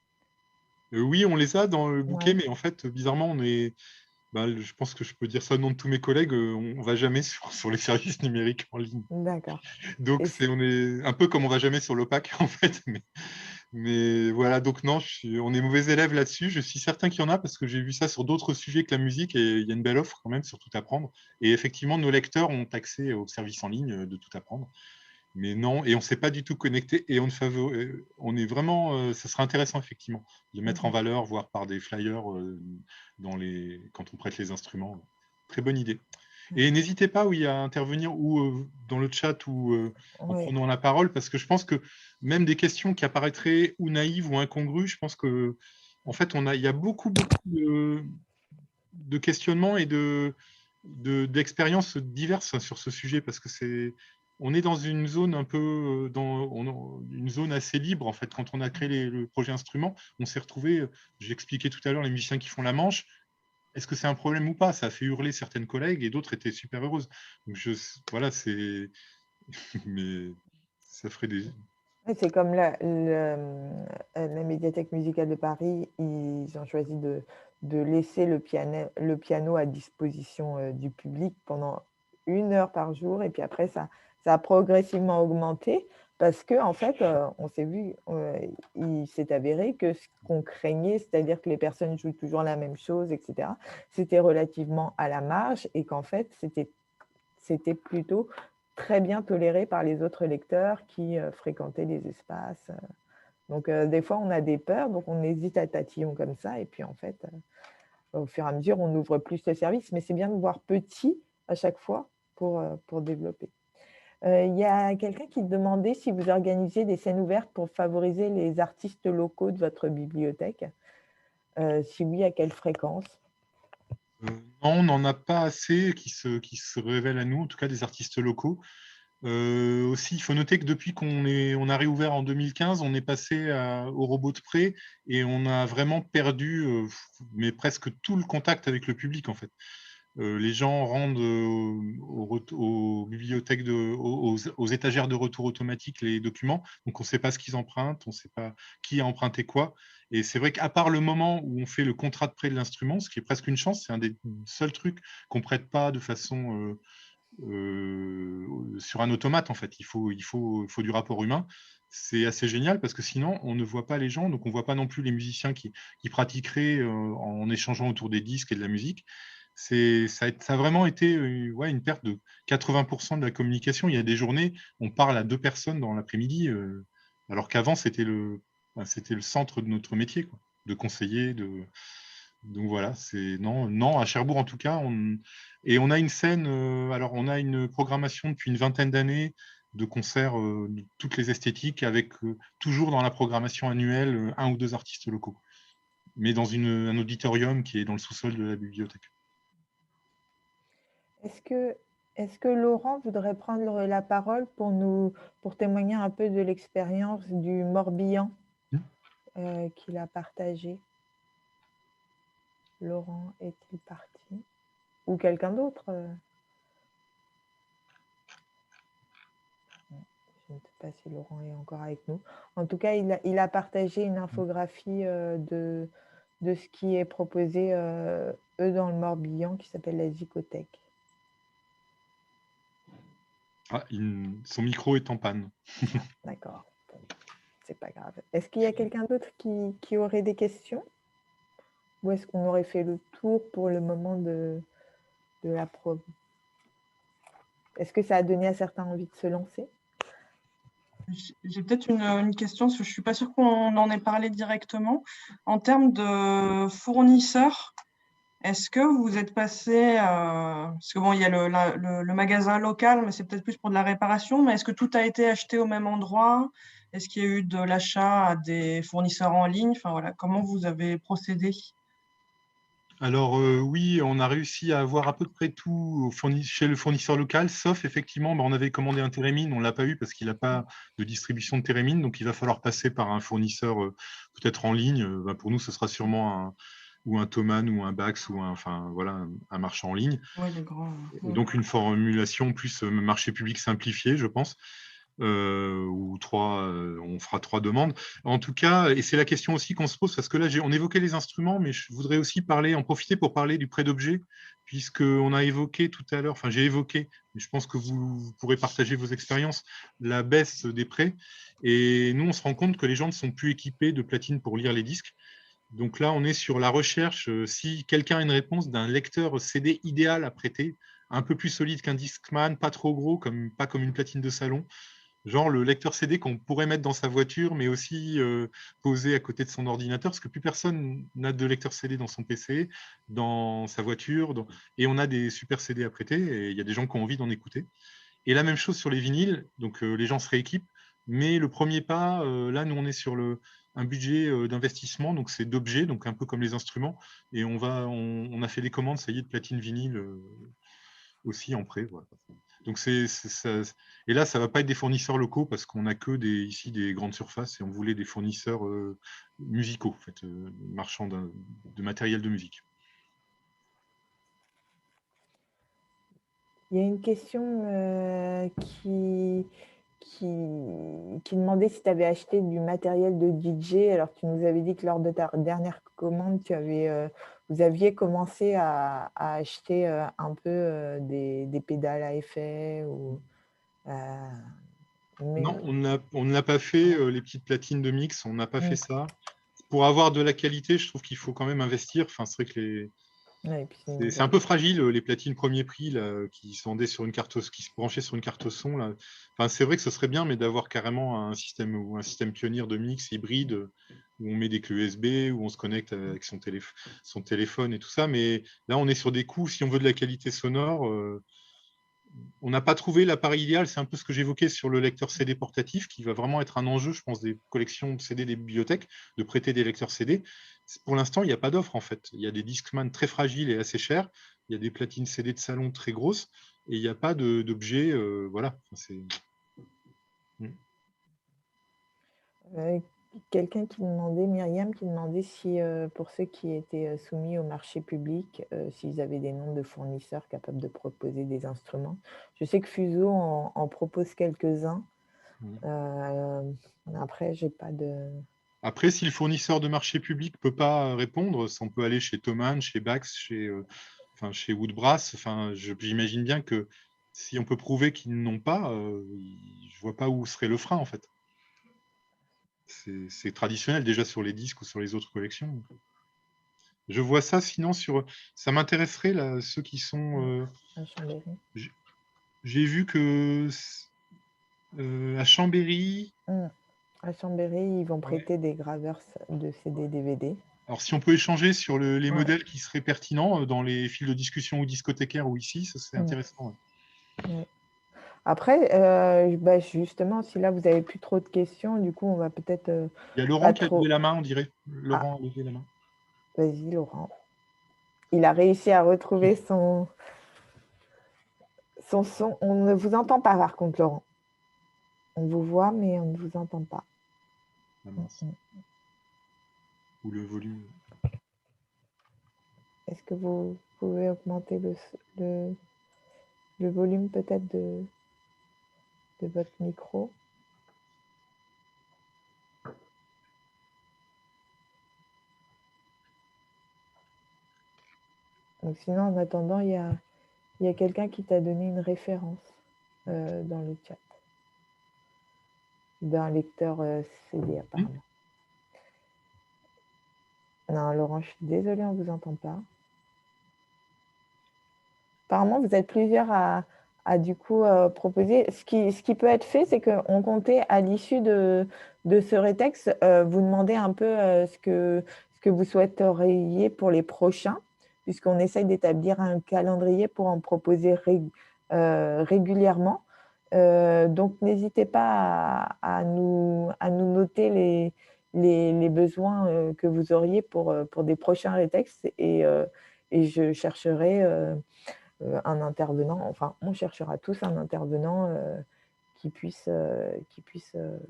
Oui, on les a dans le bouquet, mais en fait, bizarrement, je pense que je peux dire ça au nom de tous mes collègues, on ne va jamais sur les services numériques en ligne. D'accord. Donc, on est un peu comme on ne va jamais sur l'OPAC, en fait. Mais voilà, donc non, on est mauvais élèves là-dessus. Je suis certain qu'il y en a parce que j'ai vu ça sur d'autres sujets que la musique et il y a une belle offre quand même sur Tout Apprendre. Et effectivement, nos lecteurs ont accès aux services en ligne de Tout Apprendre. Mais non, et on ne s'est pas du tout connecté et on est vraiment, ça serait intéressant effectivement de mettre en valeur, voire par des flyers quand on prête les instruments. Très bonne idée. Et n'hésitez pas à intervenir ou dans le chat ou en prenant la parole, parce que je pense que même des questions qui apparaîtraient ou naïves ou incongrues, je pense que en fait, il y a beaucoup de questionnements et d'expériences diverses sur ce sujet, parce que on est dans une zone un peu, une zone assez libre en fait. Quand on a créé le projet instrument, on s'est retrouvé, j'ai expliqué tout à l'heure, les musiciens qui font la manche. Est-ce que c'est un problème ou pas? Ça a fait hurler certaines collègues et d'autres étaient super heureuses. Donc voilà, mais ça ferait des... C'est comme la médiathèque musicale de Paris, ils ont choisi de laisser le piano à disposition du public pendant 1 heure par jour. Et puis après, ça a progressivement augmenté parce que en fait, on s'est vu, il s'est avéré que ce qu'on craignait, c'est-à-dire que les personnes jouent toujours la même chose, etc., c'était relativement à la marge et qu'en fait, c'était plutôt très bien toléré par les autres lecteurs qui fréquentaient les espaces. Donc, des fois, on a des peurs, donc on hésite à tatillon comme ça. Et puis, en fait, au fur et à mesure, on ouvre plus le service. Mais c'est bien de voir petit à chaque fois pour développer. Il y a quelqu'un qui demandait si vous organisez des scènes ouvertes pour favoriser les artistes locaux de votre bibliothèque. Si oui, à quelle fréquence? Non, on n'en a pas assez qui se révèlent à nous, en tout cas des artistes locaux. Aussi, il faut noter que depuis on a réouvert en 2015, on est passé au robot de prêt et on a vraiment perdu mais presque tout le contact avec le public en fait. Les gens rendent aux bibliothèques, aux étagères de retour automatique les documents, donc on ne sait pas ce qu'ils empruntent, on ne sait pas qui a emprunté quoi. Et c'est vrai qu'à part le moment où on fait le contrat de prêt de l'instrument, ce qui est presque une chance, c'est un des seuls trucs qu'on ne prête pas de façon sur un automate en fait. Il faut du rapport humain. C'est assez génial parce que sinon on ne voit pas les gens, donc on ne voit pas non plus les musiciens qui pratiqueraient en échangeant autour des disques et de la musique. Ça a vraiment été ouais, une perte de 80% de la communication. Il y a des journées, on parle à 2 personnes dans l'après-midi, alors qu'avant c'était le centre de notre métier, quoi, de conseiller, donc voilà, non, à Cherbourg en tout cas, et on a une scène, alors on a une programmation depuis une vingtaine d'années de concerts de toutes les esthétiques, avec toujours dans la programmation annuelle 1 ou 2 artistes locaux, mais dans un auditorium qui est dans le sous-sol de la bibliothèque. Est-ce que Laurent voudrait prendre la parole pour témoigner un peu de l'expérience du Morbihan qu'il a partagé? Laurent est-il parti? Ou quelqu'un d'autre? Je ne sais pas si Laurent est encore avec nous. En tout cas, il a partagé une infographie de ce qui est proposé, eux, dans le Morbihan, qui s'appelle la Zicothèque. Ah, son micro est en panne. D'accord, bon, c'est pas grave. Est-ce qu'il y a quelqu'un d'autre qui aurait des questions? Ou est-ce qu'on aurait fait le tour pour le moment de la preuve? Est-ce que ça a donné à certains envie de se lancer? J'ai peut-être une question, parce que je ne suis pas sûre qu'on en ait parlé directement. En termes de fournisseurs, est-ce que vous êtes passé, parce que bon, il y a le magasin local, mais c'est peut-être plus pour de la réparation, mais est-ce que tout a été acheté au même endroit? Est-ce qu'il y a eu de l'achat à des fournisseurs en ligne? Enfin voilà, comment vous avez procédé? Alors oui, on a réussi à avoir à peu près tout chez le fournisseur local, sauf effectivement, on avait commandé un Térémine, on ne l'a pas eu parce qu'il n'a pas de distribution de Térémine, donc il va falloir passer par un fournisseur peut-être en ligne. Pour nous, ce sera sûrement ou un Thomann ou un Bax ou enfin voilà, un marchand en ligne. Oui, les grands. Et donc une formulation plus marché public simplifié, je pense. Ou on fera 3 demandes. En tout cas, et c'est la question aussi qu'on se pose, parce que là, on évoquait les instruments, mais je voudrais aussi en profiter pour parler du prêt d'objets, puisqu'on a évoqué tout à l'heure, enfin j'ai évoqué, mais je pense que vous pourrez partager vos expériences, la baisse des prêts. Et nous, on se rend compte que les gens ne sont plus équipés de platines pour lire les disques. Donc là, on est sur la recherche, si quelqu'un a une réponse d'un lecteur CD idéal à prêter, un peu plus solide qu'un Discman, pas trop gros, pas comme une platine de salon, genre le lecteur CD qu'on pourrait mettre dans sa voiture, mais aussi posé à côté de son ordinateur, parce que plus personne n'a de lecteur CD dans son PC, dans sa voiture, et on a des super CD à prêter, et il y a des gens qui ont envie d'en écouter. Et la même chose sur les vinyles, donc les gens se rééquipent, mais le premier pas, là, nous, on est sur un budget d'investissement, donc c'est d'objets, donc un peu comme les instruments, et on a fait des commandes, ça y est, de platine vinyle aussi en prêt. Voilà. Donc ça, et là, ça ne va pas être des fournisseurs locaux parce qu'on n'a que ici des grandes surfaces et on voulait des fournisseurs musicaux, en fait, marchands de matériel de musique. Il y a une question qui demandait si tu avais acheté du matériel de DJ. Alors, tu nous avais dit que lors de ta dernière commande, vous aviez commencé à acheter un peu des pédales à effet. Non, on n'a pas fait les petites platines de mix, on n'a pas fait ça. Pour avoir de la qualité, je trouve qu'il faut quand même investir. Enfin, c'est vrai que c'est un peu fragile, les platines premier prix là, qui se vendaient sur une carte, qui se branchaient sur une carte son. Là. Enfin, c'est vrai que ce serait bien, mais d'avoir carrément un système pionnier de mix hybride où on met des clés USB, où on se connecte avec son téléphone et tout ça. Mais là, on est sur des coûts, si on veut de la qualité sonore, on n'a pas trouvé l'appareil idéal. C'est un peu ce que j'évoquais sur le lecteur CD portatif, qui va vraiment être un enjeu, je pense, des collections de CD des bibliothèques, de prêter des lecteurs CD. Pour l'instant, il n'y a pas d'offre, en fait. Il y a des Discman très fragiles et assez chers. Il y a des platines CD de salon très grosses. Et il n'y a pas d'objet. Voilà. Quelqu'un qui demandait, Myriam, qui demandait si pour ceux qui étaient soumis au marché public, s'ils avaient des noms de fournisseurs capables de proposer des instruments. Je sais que Fuso en propose quelques-uns. Après, j'ai pas de... Après, si le fournisseur de marché public ne peut pas répondre, on peut aller chez Thomann, chez Bax, chez Woodbrass. J'imagine bien que si on peut prouver qu'ils n'ont pas, je ne vois pas où serait le frein, en fait. C'est traditionnel déjà sur les disques ou sur les autres collections. Je vois ça, sinon, ça m'intéresserait, là, ceux qui sont... J'ai vu que à Chambéry... À Chambéry, ils vont prêter des graveurs de CD, DVD. Alors, si on peut échanger sur les modèles qui seraient pertinents dans les fils de discussion ou discothécaires ou ici, ça serait intéressant. Ouais. Après, justement, si là, vous n'avez plus trop de questions, du coup, on va peut-être... Il y a Laurent qui a levé la main, on dirait. Laurent a levé la main. Vas-y, Laurent. Il a réussi à retrouver son son. On ne vous entend pas, par contre, Laurent. On vous voit, mais on ne vous entend pas. Ou le volume. Est-ce que vous pouvez augmenter le volume peut-être de votre micro? Donc, sinon, en attendant, il y a quelqu'un qui t'a donné une référence dans le chat d'un lecteur CD, apparemment. Non, Laurent, je suis désolée, on ne vous entend pas. Apparemment, vous êtes plusieurs à du coup proposer. Ce qui peut être fait, c'est qu'on comptait à l'issue de ce rétexte, vous demander un peu ce que vous souhaiteriez pour les prochains, puisqu'on essaye d'établir un calendrier pour en proposer régulièrement. Donc, n'hésitez pas à nous noter les besoins que vous auriez pour des prochains rétextes et je chercherai un intervenant, enfin, on cherchera tous un intervenant qui puisse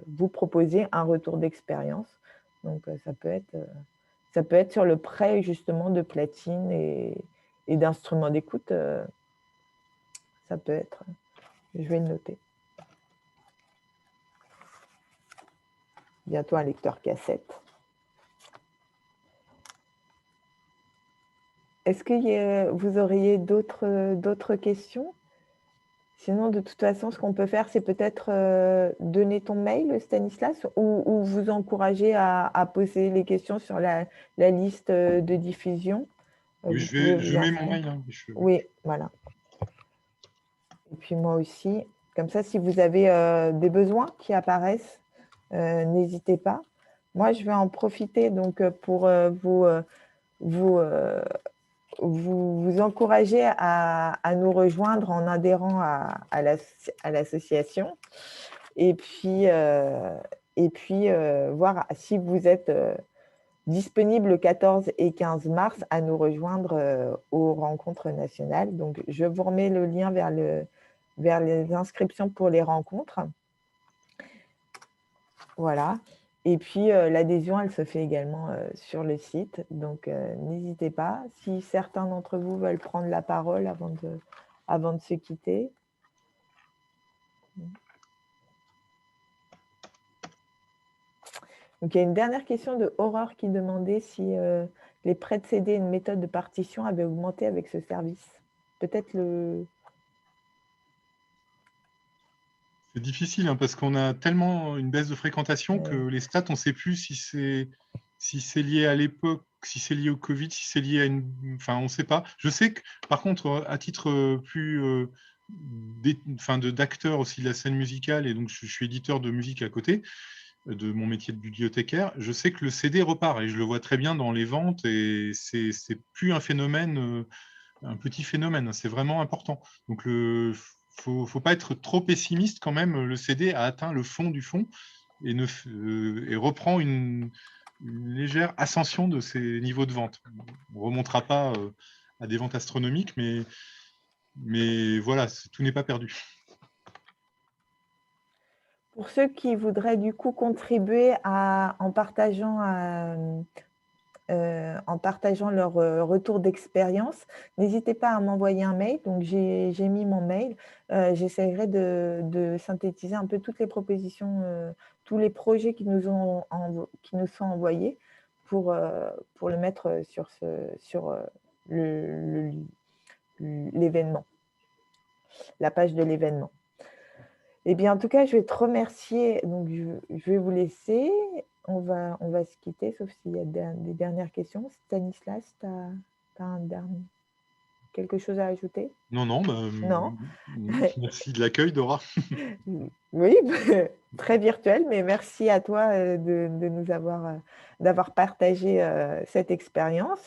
vous proposer un retour d'expérience. Donc, ça peut être sur le prêt, justement, de platine et d'instruments d'écoute. Ça peut être... Je vais le noter. Bientôt un lecteur cassette. Est-ce que vous auriez d'autres questions? Sinon, de toute façon, ce qu'on peut faire, c'est peut-être donner ton mail, Stanislas, ou vous encourager à poser les questions sur la liste de diffusion. Oui, je mets mon mail. Hein, oui, voilà. Et puis moi aussi. Comme ça, si vous avez des besoins qui apparaissent, n'hésitez pas. Moi, je vais en profiter donc pour vous encourager à nous rejoindre en adhérant à l'association et puis voir si vous êtes disponible le 14 et 15 mars à nous rejoindre aux rencontres nationales. Donc, je vous remets le lien vers les inscriptions pour les rencontres. Voilà. Et puis, l'adhésion, elle se fait également sur le site. Donc, n'hésitez pas. Si certains d'entre vous veulent prendre la parole avant de se quitter. Donc, il y a une dernière question de Aurore qui demandait si les prêts de CD et une méthode de partition avaient augmenté avec ce service. Peut-être C'est difficile, hein, parce qu'on a tellement une baisse de fréquentation que les stats, on ne sait plus si c'est lié à l'époque, si c'est lié au Covid, si c'est lié à une... Enfin, on ne sait pas. Je sais que, par contre, à titre plus d'acteur aussi de la scène musicale, et donc je suis éditeur de musique à côté de mon métier de bibliothécaire, je sais que le CD repart, et je le vois très bien dans les ventes, et c'est plus un phénomène, un petit phénomène, c'est vraiment important. Donc, faut pas être trop pessimiste quand même. Le CD a atteint le fond du fond et, et reprend une légère ascension de ses niveaux de vente. On ne remontera pas à des ventes astronomiques, mais voilà, tout n'est pas perdu. Pour ceux qui voudraient du coup contribuer en partageant leur retour d'expérience, n'hésitez pas à m'envoyer un mail. Donc, j'ai mis mon mail. J'essaierai de synthétiser un peu toutes les propositions, tous les projets qui nous sont envoyés pour le mettre sur l'événement, la page de l'événement. Eh bien, en tout cas, je vais te remercier. Donc, je vais vous laisser. On va se quitter, sauf s'il y a des dernières questions. Stanislas, tu as quelque chose à ajouter? Non, non, Non. Merci de l'accueil, Dora. Oui, très virtuel, mais merci à toi d'avoir partagé cette expérience.